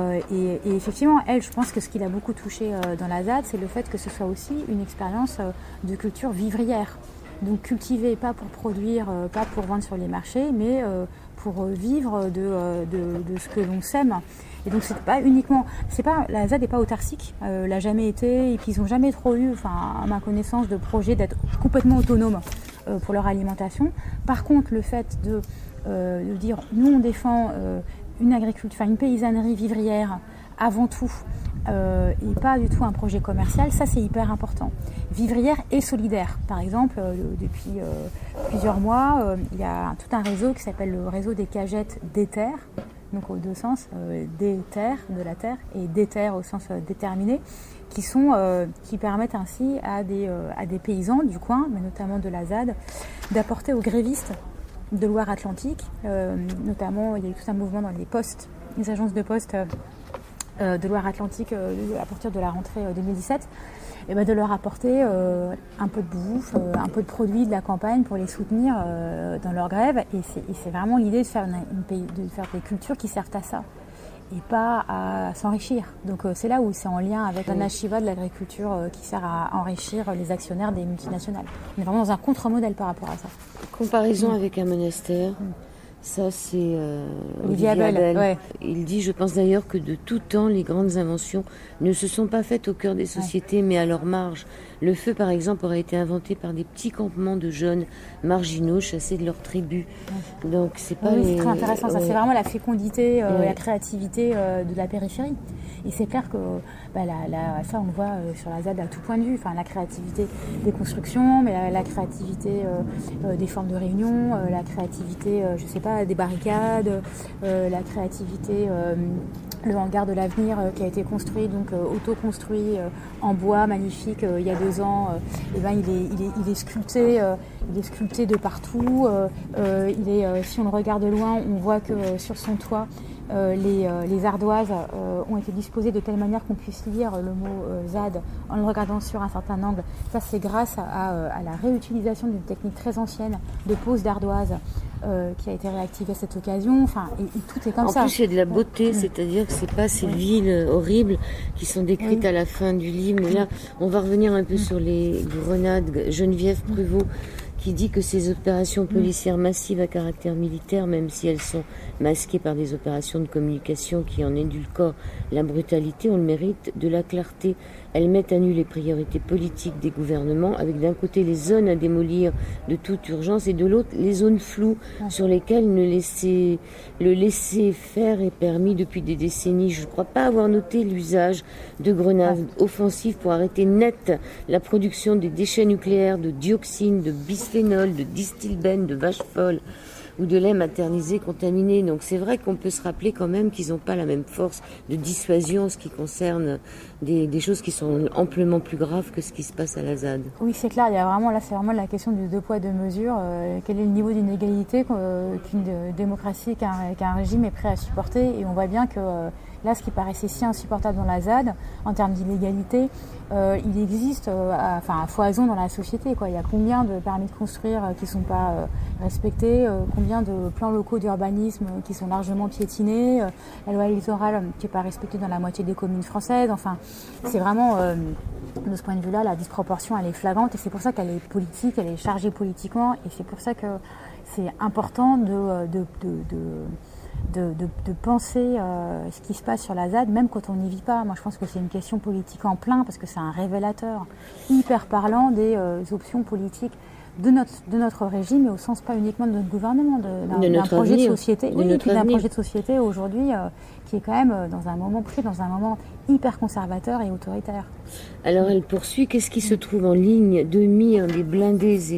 effectivement, elle, je pense que ce qui l'a beaucoup touchée dans la ZAD, c'est le fait que ce soit aussi une expérience de culture vivrière. Donc cultiver, pas pour produire, pas pour vendre sur les marchés, mais pour vivre de ce que l'on sème. Et donc la ZAD n'est pas autarcique, l'a jamais été, et puis ils n'ont jamais trop eu, à ma connaissance, de projet d'être complètement autonomes pour leur alimentation. Par contre, le fait de dire, nous on défend une agriculture, une paysannerie vivrière avant tout et pas du tout un projet commercial, ça c'est hyper important. Vivrière et solidaire. Par exemple, depuis plusieurs mois, il y a tout un réseau qui s'appelle le réseau des cagettes d'éther, donc aux deux sens, d'éther, de la terre, et d'éther au sens déterminé, qui permettent ainsi à des paysans du coin, mais notamment de la ZAD, d'apporter aux grévistes de Loire-Atlantique, notamment il y a eu tout un mouvement dans les agences de poste de Loire-Atlantique à partir de la rentrée 2017, et de leur apporter un peu de bouffe, un peu de produits de la campagne pour les soutenir dans leur grève. Et c'est vraiment l'idée de faire des cultures qui servent à ça et pas à s'enrichir. Donc c'est là où c'est en lien avec un Shiva de l'agriculture qui sert à enrichir les actionnaires des multinationales. On est vraiment dans un contre-modèle par rapport à ça. Comparaison avec un monastère. Ça, c'est Olivier Abel. Ouais. Il dit, je pense d'ailleurs que de tout temps, les grandes inventions ne se sont pas faites au cœur des sociétés, mais à leur marge. Le feu, par exemple, aurait été inventé par des petits campements de jeunes marginaux chassés de leur tribu. Donc, c'est pas c'est très intéressant. Ça, c'est vraiment la fécondité, la créativité de la périphérie. Et c'est clair que ça, on le voit sur la ZAD à tout point de vue. Enfin, la créativité des constructions, mais la créativité des formes de réunion, la créativité, des barricades, la créativité, le hangar de l'avenir qui a été construit, donc auto-construit en bois, magnifique, il y a 2 ans. Il est sculpté de partout. Si on le regarde de loin, on voit que sur son toit, les ardoises ont été disposées de telle manière qu'on puisse lire le mot ZAD en le regardant sur un certain angle. Ça, c'est grâce à la réutilisation d'une technique très ancienne de pose d'ardoise qui a été réactivée à cette occasion. Enfin, et tout est comme ça. En plus, il y a de la beauté, c'est-à-dire que c'est pas ces villes horribles qui sont décrites à la fin du livre. Mais là, on va revenir un peu sur les grenades. Geneviève Pruvot qui dit que ces opérations policières massives à caractère militaire, même si elles sont masquées par des opérations de communication qui en édulcorent la brutalité, ont le mérite de la clarté. Elles mettent à nu les priorités politiques des gouvernements, avec d'un côté les zones à démolir de toute urgence et de l'autre les zones floues sur lesquelles le laisser faire est permis depuis des décennies. Je ne crois pas avoir noté l'usage de grenades offensives pour arrêter net la production des déchets nucléaires, de dioxine, de bisphénol, de distylbène, de vache folle ou de lait maternisé contaminé. Donc c'est vrai qu'on peut se rappeler quand même qu'ils n'ont pas la même force de dissuasion en ce qui concerne des choses qui sont amplement plus graves que ce qui se passe à la ZAD. Oui, c'est clair, c'est vraiment la question du 2 poids 2 mesures. Quel est le niveau d'inégalité qu'une démocratie, qu'un régime est prêt à supporter? Et on voit bien que là, ce qui paraissait si insupportable dans la ZAD, en termes d'inégalité, il existe à foison dans la société. Il y a combien de permis de construire qui ne sont pas respectés, combien de plans locaux d'urbanisme qui sont largement piétinés, la loi littorale qui n'est pas respectée dans la moitié des communes françaises. Enfin, c'est vraiment, de ce point de vue-là, la disproportion, elle est flagrante et c'est pour ça qu'elle est politique, elle est chargée politiquement et c'est pour ça que c'est important de penser ce qui se passe sur la ZAD, même quand on n'y vit pas. Moi, je pense que c'est une question politique en plein, parce que c'est un révélateur hyper parlant des options politiques de notre régime, mais au sens pas uniquement de notre gouvernement, d'un projet de société. D'un projet de société aujourd'hui qui est quand même dans un moment hyper conservateur et autoritaire. Alors elle poursuit, qu'est-ce qui se trouve en ligne de mire des blindés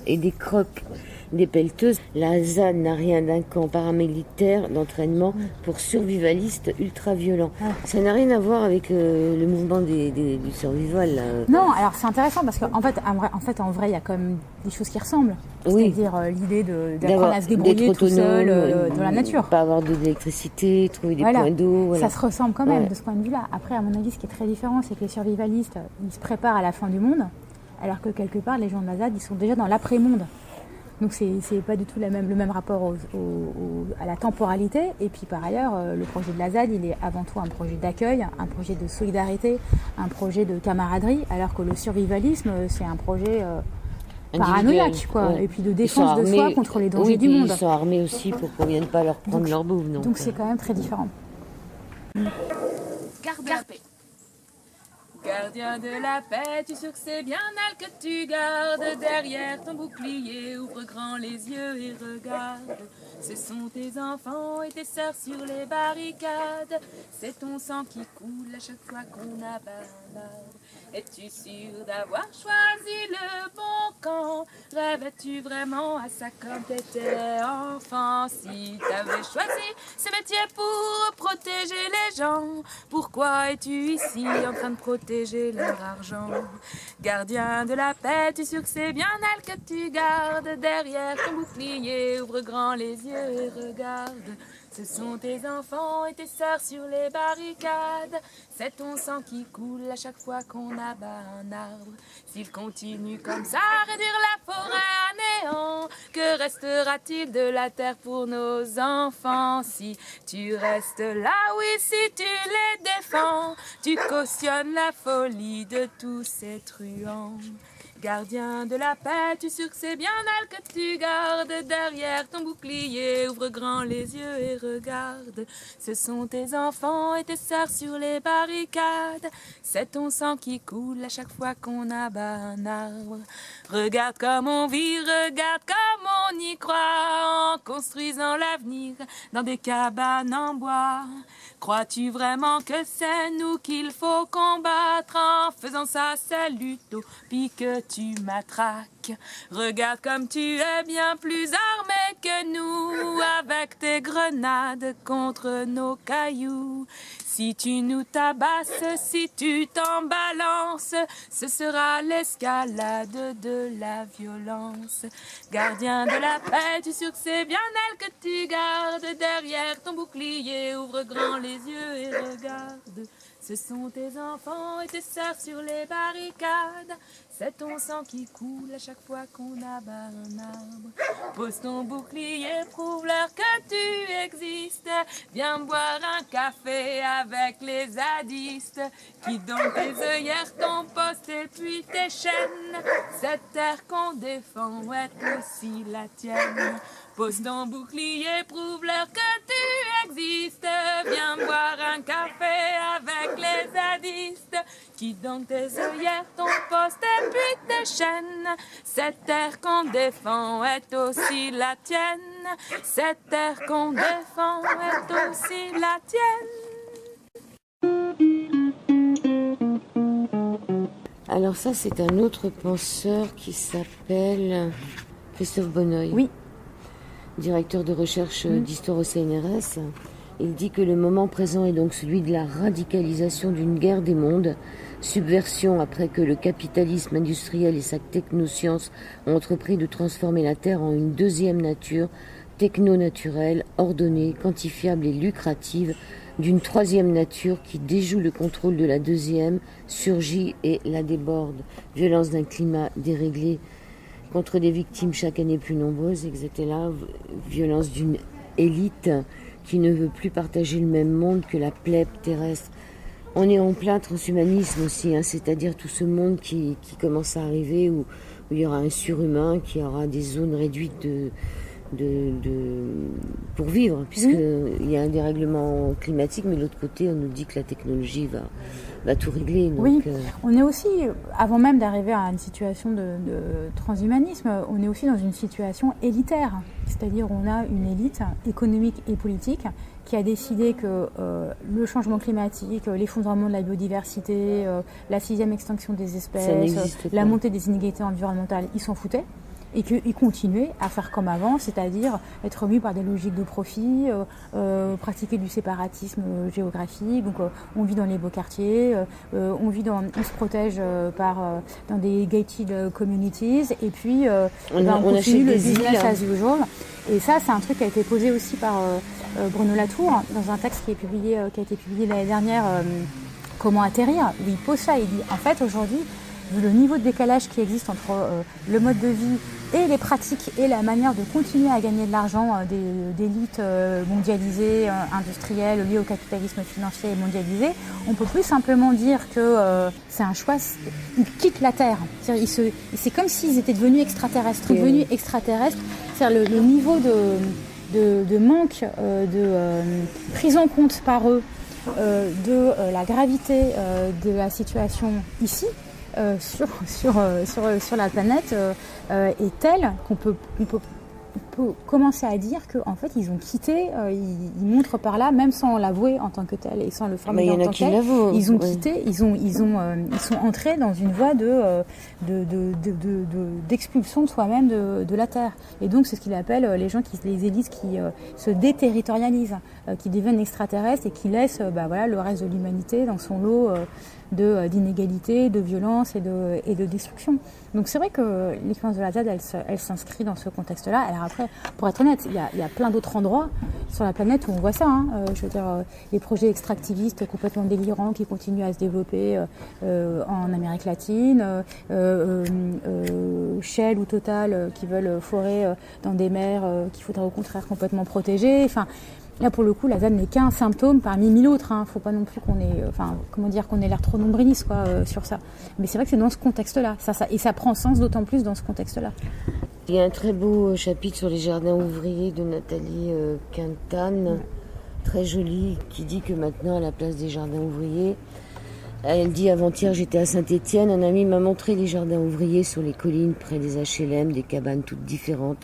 et des crocs des pelleteuses? La ZAD n'a rien d'un camp paramilitaire d'entraînement pour survivalistes ultra-violents. Ça n'a rien à voir avec le mouvement du survival. Là. Non, alors c'est intéressant parce qu'en fait, en vrai, il y a quand même des choses qui ressemblent. C'est-à-dire l'idée d'apprendre à se débrouiller tout seul dans la nature. Pas avoir d'électricité, trouver des points d'eau. Voilà. Ça se ressemble quand même de ce point de vue-là. Après, à mon avis, ce qui est très différent, c'est que les survivalistes, ils se préparent à la fin du monde, alors que quelque part, les gens de la ZAD, ils sont déjà dans l'après-monde. Donc c'est pas du tout le même rapport à la temporalité. Et puis par ailleurs, le projet de la ZAD, il est avant tout un projet d'accueil, un projet de solidarité, un projet de camaraderie, alors que le survivalisme, c'est un projet paranoïaque, et puis de défense de soi contre les dangers du monde. Ils sont armés aussi pour qu'on ne vienne pas leur prendre leur bouffe. Donc c'est quand même très différent. Garde la paix. Gardien de la paix, tu sûr que c'est bien elle que tu gardes. Derrière ton bouclier, ouvre grand les yeux et regarde. Ce sont tes enfants et tes sœurs sur les barricades. C'est ton sang qui coule à chaque fois qu'on abat un arbre. Es-tu sûr d'avoir choisi le bon camp? Rêvais-tu vraiment à ça comme t'étais enfant? Si t'avais choisi ce métier pour protéger les gens, pourquoi es-tu ici en train de protéger leur argent? Gardien de la paix, tu sûr que c'est bien elle que tu gardes. Derrière ton bouclier, ouvre grand les yeux et regarde. Ce sont tes enfants et tes sœurs sur les barricades. C'est ton sang qui coule à chaque fois qu'on abat un arbre. S'il continue comme ça à réduire la forêt à néant, que restera-t-il de la terre pour nos enfants? Si tu restes là, oui, si tu les défends, tu cautionnes la folie de tous ces truands. Gardien de la paix, tu sûr que c'est bien elle que tu gardes. Derrière ton bouclier, ouvre grand les yeux et regarde. Ce sont tes enfants et tes sœurs sur les barricades. C'est ton sang qui coule à chaque fois qu'on abat un arbre. Regarde comme on vit, regarde comme on y croit, en construisant l'avenir dans des cabanes en bois. Crois-tu vraiment que c'est nous qu'il faut combattre? En faisant ça, c'est l'utopie que tu matraques. Regarde comme tu es bien plus armé que nous, avec tes grenades contre nos cailloux. Si tu nous tabasses, si tu t'en balances, ce sera l'escalade de la violence. Gardien de la paix, tu sûr que c'est bien elle que tu gardes. Derrière ton bouclier, ouvre grand les yeux et regarde. Ce sont tes enfants et tes sœurs sur les barricades. C'est ton sang qui coule à chaque fois qu'on abat un arbre. Pose ton bouclier, prouve-leur que tu existes. Viens boire un café avec les zadistes qui dans tes œillères, ton poste et puis tes chaînes. Cette terre qu'on défend est aussi la tienne. Pose ton bouclier, prouve-leur que tu existes. Viens boire un café avec les zadistes qui dans tes œillères, ton poste et puis tes chaînes. Cette terre qu'on défend est aussi la tienne. Cette terre qu'on défend est aussi la tienne. Alors ça, c'est un autre penseur qui s'appelle Christophe Bonneuil. Oui. Directeur de recherche d'histoire au CNRS. Il dit que le moment présent est donc celui de la radicalisation d'une guerre des mondes, subversion après que le capitalisme industriel et sa technoscience ont entrepris de transformer la Terre en une deuxième nature, techno-naturelle, ordonnée, quantifiable et lucrative, d'une troisième nature qui déjoue le contrôle de la deuxième, surgit et la déborde. Violence d'un climat déréglé contre des victimes chaque année plus nombreuses, etc. Violence d'une élite qui ne veut plus partager le même monde que la plèbe terrestre. On est en plein transhumanisme aussi, c'est-à-dire tout ce monde qui commence à arriver où il y aura un surhumain, qui aura des zones réduites pour vivre, puisqu'il y a un dérèglement climatique, mais de l'autre côté, on nous dit que la technologie va tout régler. Donc, oui, on est aussi, avant même d'arriver à une situation de transhumanisme, on est aussi dans une situation élitaire. C'est-à-dire on a une élite économique et politique qui a décidé que le changement climatique, l'effondrement de la biodiversité, la 6e extinction des espèces, la montée des inégalités environnementales, ils s'en foutaient. Et qu'ils continuaient à faire comme avant, c'est-à-dire être remis par des logiques de profit, pratiquer du séparatisme géographique. Donc on vit dans les beaux quartiers, on se protège dans des gated communities, et puis on continue le business as usual. Et ça, c'est un truc qui a été posé aussi par Bruno Latour dans un texte qui a été publié l'année dernière, Comment atterrir, où il pose ça. Il dit en fait aujourd'hui, vu le niveau de décalage qui existe entre le mode de vie et les pratiques et la manière de continuer à gagner de l'argent d'élites mondialisées, industrielles, liées au capitalisme financier et mondialisé, on peut plus simplement dire que c'est un choix, ils quittent la Terre. C'est comme s'ils étaient devenus extraterrestres. C'est-à-dire le niveau de manque de prise en compte par eux de la gravité de la situation ici, sur la planète, est telle qu'on peut commencer à dire qu'en fait ils ont quitté, ils montrent par là, même sans l'avouer en tant que tel et sans le formuler en tant que tel, ils ont quitté, ils sont entrés dans une voie d'expulsion de soi-même de la Terre. Et donc c'est ce qu'il appelle les élites qui se déterritorialisent, qui deviennent extraterrestres et qui laissent le reste de l'humanité dans son lot d'inégalité, de violence et de destruction. Donc c'est vrai que l'expérience de la ZAD, elle s'inscrit dans ce contexte-là. Alors après, pour être honnête, il y a plein d'autres endroits sur la planète où on voit ça. Je veux dire, les projets extractivistes complètement délirants qui continuent à se développer en Amérique latine, Shell ou Total qui veulent forer dans des mers qu'il faudrait au contraire complètement protéger. Enfin, là, pour le coup, la ZAD n'est qu'un symptôme parmi 1000 autres. Faut pas non plus qu'on ait l'air trop nombriliste sur ça. Mais c'est vrai que c'est dans ce contexte-là. Et ça prend sens d'autant plus dans ce contexte-là. Il y a un très beau chapitre sur les jardins ouvriers de Nathalie Quintane, très joli, qui dit que maintenant, à la place des jardins ouvriers, elle dit: avant-hier, j'étais à Saint-Étienne, un ami m'a montré les jardins ouvriers sur les collines près des HLM, des cabanes toutes différentes,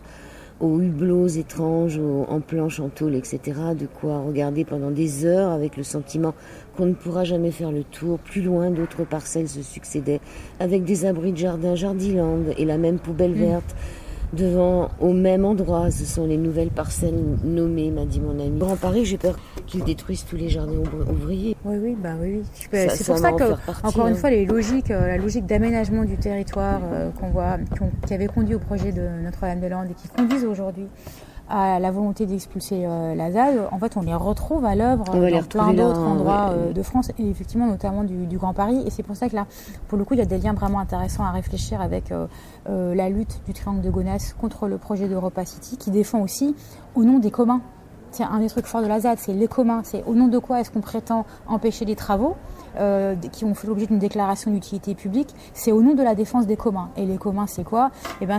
aux hublots étranges, en planches, en tôle, etc. De quoi regarder pendant des heures avec le sentiment qu'on ne pourra jamais faire le tour. Plus loin, d'autres parcelles se succédaient avec des abris de jardin, Jardiland et la même poubelle verte. Devant, au même endroit, ce sont les nouvelles parcelles nommées, m'a dit mon ami. Grand Paris, j'ai peur qu'ils détruisent tous les jardins ouvriers. Oui. C'est pour ça que, encore une fois, la logique d'aménagement du territoire qu'on voit, qui avait conduit au projet de Notre-Dame-des-Landes et qui conduisent aujourd'hui à la volonté d'expulser la ZAD, en fait, on les retrouve à l'œuvre dans plein d'autres endroits de France, et effectivement, notamment du Grand Paris. Et c'est pour ça que là, pour le coup, il y a des liens vraiment intéressants à réfléchir avec la lutte du Triangle de Gonesse contre le projet d'Europa City, qui défend aussi au nom des communs. C'est un des trucs forts de la ZAD, c'est les communs. C'est au nom de quoi est-ce qu'on prétend empêcher les travaux qui ont fait l'objet d'une déclaration d'utilité publique. C'est au nom de la défense des communs. Et les communs, c'est quoi ?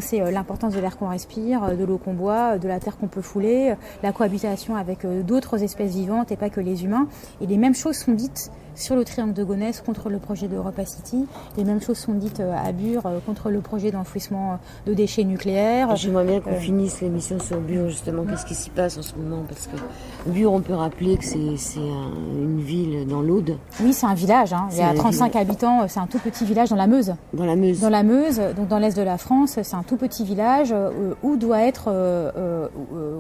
C'est l'importance de l'air qu'on respire, de l'eau qu'on boit, de la terre qu'on peut fouler, la cohabitation avec d'autres espèces vivantes et pas que les humains. Et les mêmes choses sont dites sur le Triangle de Gonesse contre le projet d'Europa City. Les mêmes choses sont dites à Bure contre le projet d'enfouissement de déchets nucléaires. J'aimerais bien qu'on finisse l'émission sur Bure, justement. Qu'est-ce qui s'y passe en ce moment ? Parce que Bure, on peut rappeler que c'est une ville dans l'Aude. Oui, c'est un village. Il y a 35 habitants. C'est un tout petit village dans la Meuse. Dans la Meuse. Dans la Meuse, donc dans l'est de la France. C'est un tout petit village où doit être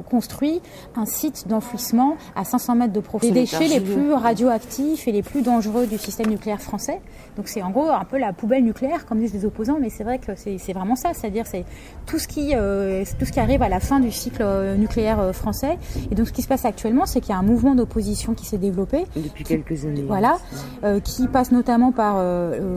construit un site d'enfouissement à 500 mètres de profondeur. Les déchets les plus radioactifs et les plus dangereux du système nucléaire français. Donc c'est en gros un peu la poubelle nucléaire, comme disent les opposants, mais c'est vrai que c'est vraiment ça, c'est-à-dire c'est tout ce qui arrive à la fin du cycle nucléaire français. Et donc ce qui se passe actuellement, c'est qu'il y a un mouvement d'opposition qui s'est développé depuis quelques années. Voilà, qui passe notamment par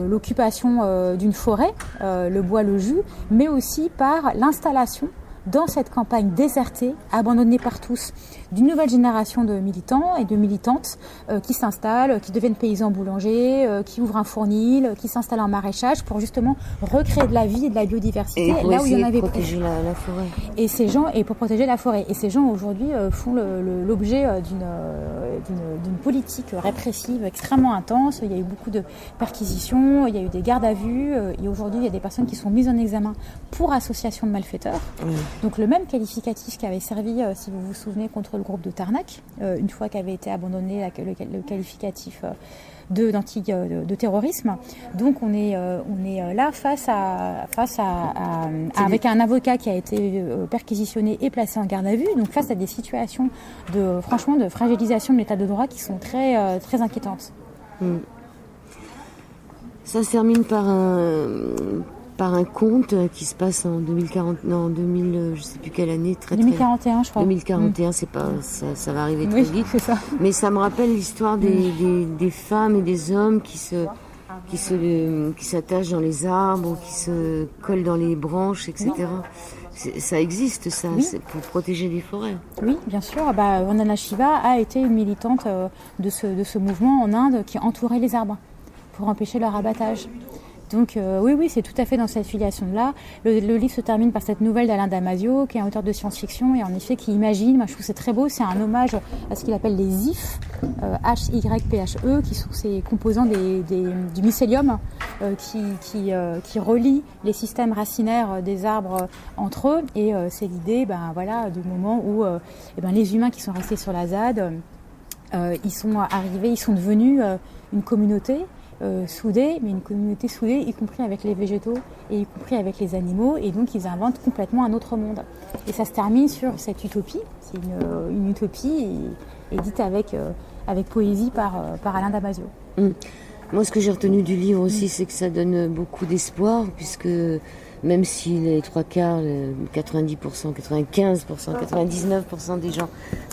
l'occupation d'une forêt, le bois, le jus, mais aussi par l'installation dans cette campagne désertée, abandonnée par tous, d'une nouvelle génération de militants et de militantes qui s'installent, qui deviennent paysans boulangers, qui ouvrent un fournil, qui s'installent en maraîchage pour justement recréer de la vie et de la biodiversité et là où il y en avait protéger la forêt. Et pour protéger la forêt. Et ces gens aujourd'hui font l'objet d'une politique répressive extrêmement intense. Il y a eu beaucoup de perquisitions, il y a eu des gardes à vue et aujourd'hui il y a des personnes qui sont mises en examen pour association de malfaiteurs. Donc le même qualificatif qui avait servi, si vous vous souvenez, contre le groupe de Tarnac, une fois qu'avait été abandonné le qualificatif de terrorisme. Donc on est là face à avec un avocat qui a été perquisitionné et placé en garde à vue, donc face à des situations de fragilisation de l'état de droit qui sont très très inquiétantes. Ça se termine par un conte qui se passe en 2040, je sais plus quelle année, 2041 je crois. 2041, c'est pas, ça va arriver très vite. C'est ça. Mais ça me rappelle l'histoire des femmes et des hommes qui s'attachent dans les arbres, qui se collent dans les branches, etc. Ça existe, ça, c'est pour protéger les forêts. Oui, bien sûr. Vandana Shiva a été une militante de ce mouvement en Inde qui entourait les arbres pour empêcher leur abattage. Donc oui, c'est tout à fait dans cette filiation-là. Le livre se termine par cette nouvelle d'Alain Damasio, qui est un auteur de science-fiction, et en effet qui imagine, moi je trouve que c'est très beau, c'est un hommage à ce qu'il appelle les IF, H-Y-P-H-E, qui sont ces composants du mycélium qui relient les systèmes racinaires des arbres entre eux, et c'est l'idée du moment où les humains qui sont restés sur la ZAD, ils sont devenus une communauté soudée, mais une communauté soudée y compris avec les végétaux et y compris avec les animaux, et donc ils inventent complètement un autre monde. Et ça se termine sur cette utopie, c'est une utopie édite avec poésie par Alain Damasio. Moi, ce que j'ai retenu du livre aussi, c'est que ça donne beaucoup d'espoir, puisque même si les 3/4, 90%, 95%, 99% des gens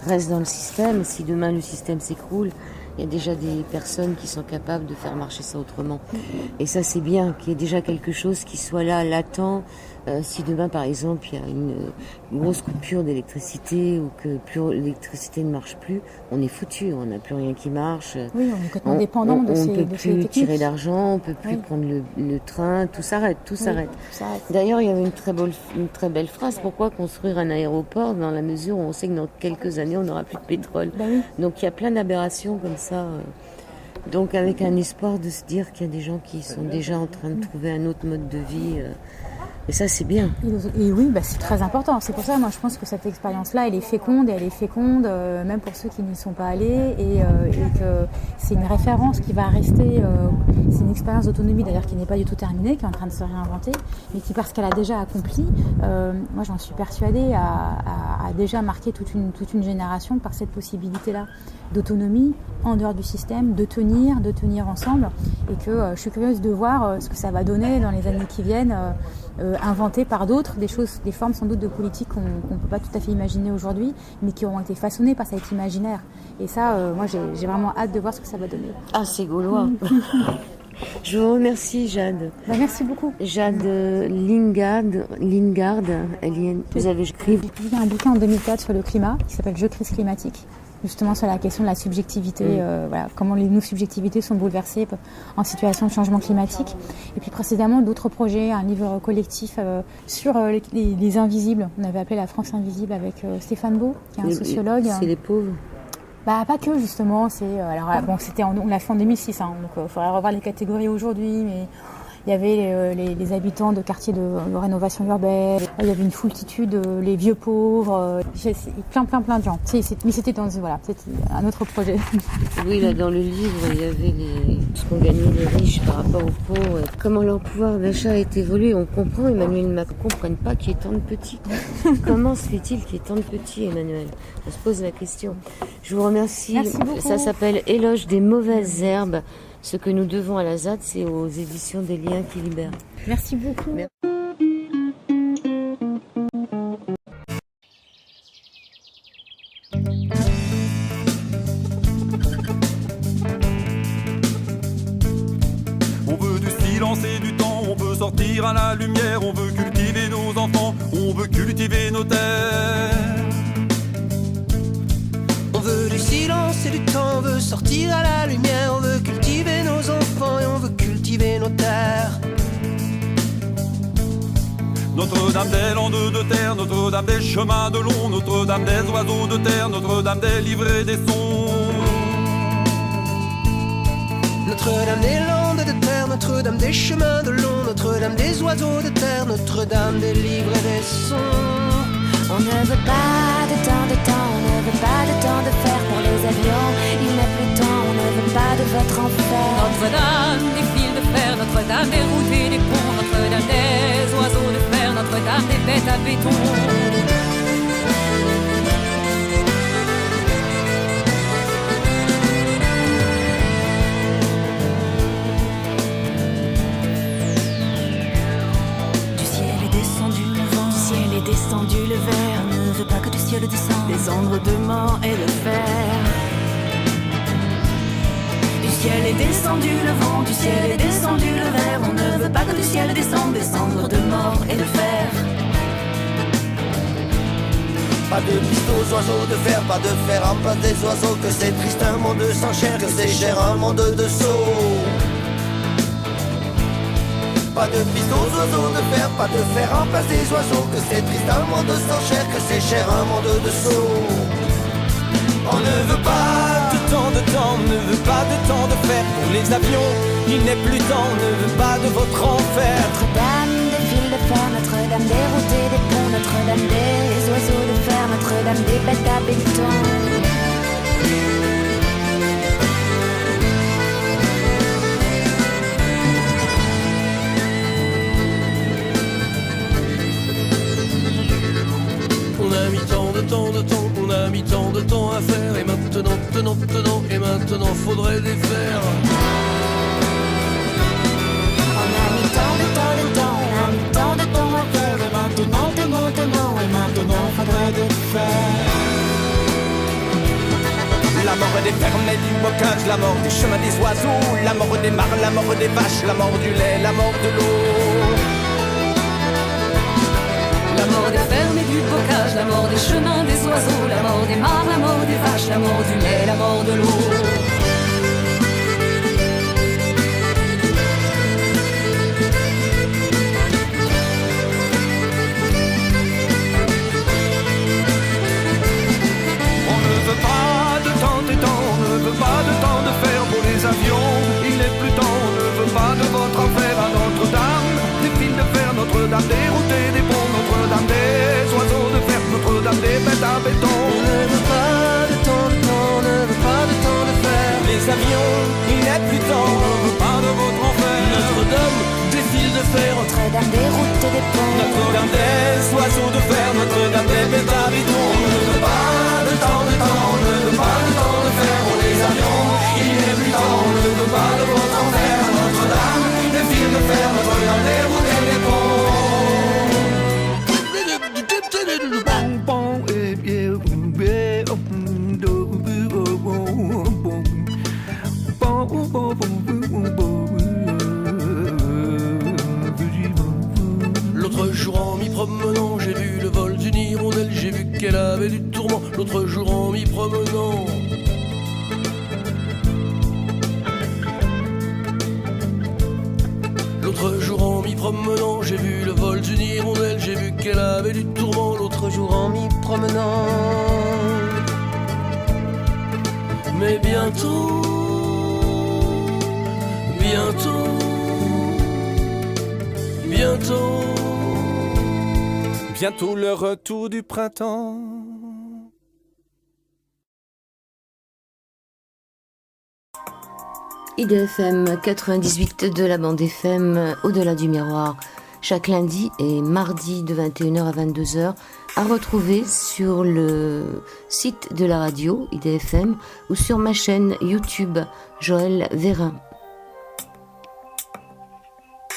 restent dans le système, si demain le système s'écroule, il y a déjà des personnes qui sont capables de faire marcher ça autrement. Et ça, c'est bien, qu'il y ait déjà quelque chose qui soit là, latent. Si demain, par exemple, il y a une grosse coupure d'électricité ou que l'électricité ne marche plus, on est foutu, on n'a plus rien qui marche. Oui, on est complètement dépendant de ces techniques. On ne peut plus tirer d'argent, on ne peut plus prendre le train, tout s'arrête, tout s'arrête. D'ailleurs, il y avait une très belle phrase, pourquoi construire un aéroport dans la mesure où on sait que dans quelques années, on n'aura plus de pétrole. Donc il y a plein d'aberrations comme ça. Donc avec un espoir de se dire qu'il y a des gens qui sont déjà en train de trouver un autre mode de vie. Et ça, c'est bien. Et oui, c'est très important. C'est pour ça, moi, je pense que cette expérience-là, elle est féconde, même pour ceux qui n'y sont pas allés, et que c'est une référence qui va rester. C'est une expérience d'autonomie, d'ailleurs, qui n'est pas du tout terminée, qui est en train de se réinventer, mais qui, parce qu'elle a déjà accompli, moi, j'en suis persuadée, a déjà marqué toute une génération par cette possibilité-là d'autonomie en dehors du système, de tenir ensemble, et que je suis curieuse de voir ce que ça va donner dans les années qui viennent. Inventées par d'autres, des formes sans doute de politique qu'on ne peut pas tout à fait imaginer aujourd'hui, mais qui auront été façonnées par cet imaginaire. Et ça, moi, j'ai vraiment hâte de voir ce que ça va donner. Ah, c'est gaulois. Je vous remercie, Jade. Merci beaucoup. Jade Lingard, vous avez écrit. J'ai publié un bouquin en 2004 sur le climat, qui s'appelle Je crise climatique. Justement sur la question de la subjectivité, comment nos subjectivités sont bouleversées en situation de changement climatique. Et puis précédemment, d'autres projets, un livre collectif sur les invisibles. On avait appelé La France invisible avec Stéphane Beau, qui est un sociologue. C'est les pauvres. Pas que justement. On l'a fait en 2006, donc il faudrait revoir les catégories aujourd'hui, mais. Il y avait les habitants de quartiers de rénovation urbaine, il y avait une foultitude, les vieux pauvres, plein de gens. Mais c'était c'était un autre projet. Oui, là dans le livre, il y avait ce qu'ont gagné les riches par rapport aux pauvres, comment leur pouvoir d'achat a évolué. On comprend, Emmanuel Macron ne comprenne pas qu'il y ait tant de petits. Comment se fait-il qu'il y ait tant de petits, Emmanuel? On se pose la question. Je vous remercie. Merci beaucoup. Ça s'appelle Éloge des mauvaises herbes. Ce que nous devons à la ZAD, c'est aux éditions des Liens qui libèrent. Merci beaucoup. Merci. On veut du silence et du temps, on veut sortir à la lumière, on veut cultiver nos enfants, on veut cultiver nos terres. On veut du silence et du temps, on veut sortir à la lumière, on veut cultiver nos enfants et on veut cultiver nos terres. Notre-Dame des landes de terre, Notre-Dame des chemins de long, Notre-Dame des oiseaux de terre, Notre-Dame des livres et des sons. Notre-Dame des landes de terre, Notre-Dame des chemins de long, Notre-Dame des oiseaux de terre, Notre-Dame des livres et des sons. On ne veut pas de temps, on ne veut pas de temps de fer pour les avions. Il n'est plus temps, on ne veut pas de votre enfer. Notre-Dame des fils de fer, Notre-Dame des routes et des ponts, Notre-Dame des oiseaux de fer, Notre-Dame des bêtes à béton. Descendu le verre, on ne veut pas que du ciel descende des ombres de mort et de fer. Du ciel est descendu le vent, du ciel est descendu le verre, on ne veut pas que du ciel descende des cendres de mort et de fer. Pas de piste aux oiseaux de fer, pas de fer en place des oiseaux. Que c'est triste un monde sans chair, que c'est cher un monde de sots. Pas de piste aux oiseaux de fer, pas de fer en place des oiseaux. Que c'est triste un monde sans chair, que c'est cher un monde de sots. On ne veut pas de temps, on ne veut pas de temps de fer. Pour les avions, il n'est plus temps, on ne veut pas de votre enfer. Notre-Dame des fils de fer, Notre-Dame des routes et des ponts, Notre-Dame des oiseaux de fer, Notre-Dame des bêtes à béton. On a mis tant de temps, on a mis tant de temps à faire. Et maintenant, et maintenant faudrait défaire. On a mis tant de temps, on a mis tant de temps à faire. Et maintenant faudrait défaire. La mort des fermes et du bocage, la mort des chemins des oiseaux, la mort des mares, la mort des vaches, la mort du lait, la mort de l'eau. La mort des fermes et du bocage, la mort des chemins des oiseaux, la mort des mares, la mort des vaches, la mort du lait, la mort de l'eau. On ne veut pas de temps et temps, on ne veut pas de temps de fer pour les avions. Il n'est plus temps, on ne veut pas de votre enfer à Notre-Dame. Des fils de fer, Notre-Dame des routes et des ponts, Notre-Dame des oiseaux de fer, Notre-Dame des bêtes à béton. On ne veut pas de temps, on ne veut pas de temps de fer. Les avions, il n'est plus temps, on ne veut pas de votre enfer. Notre-Dame des fils de fer, Notre-Dame des routes et des ponts, Notre-Dame des oiseaux de fer, Notre-Dame des bêtes à béton. On ne veut pas de temps, on ne veut pas de temps de fer pour les avions. Il n'est plus temps, on ne veut pas de votre enfer. Notre-Dame des fils de fer, Notre-Dame des routes et des ponts. L'autre jour en m'y promenant, j'ai vu le vol d'une hirondelle, j'ai vu qu'elle avait du tourment. L'autre jour en m'y promenant. L'autre jour en m'y promenant, j'ai vu le vol d'une hirondelle, j'ai vu qu'elle avait du tourment. L'autre jour en m'y promenant. Mais bientôt, bientôt le retour du printemps. IDFM 98 de la bande FM Au-delà du miroir, chaque lundi et mardi de 21h à 22h, à retrouver sur le site de la radio IDFM ou sur ma chaîne YouTube Joël Vérin.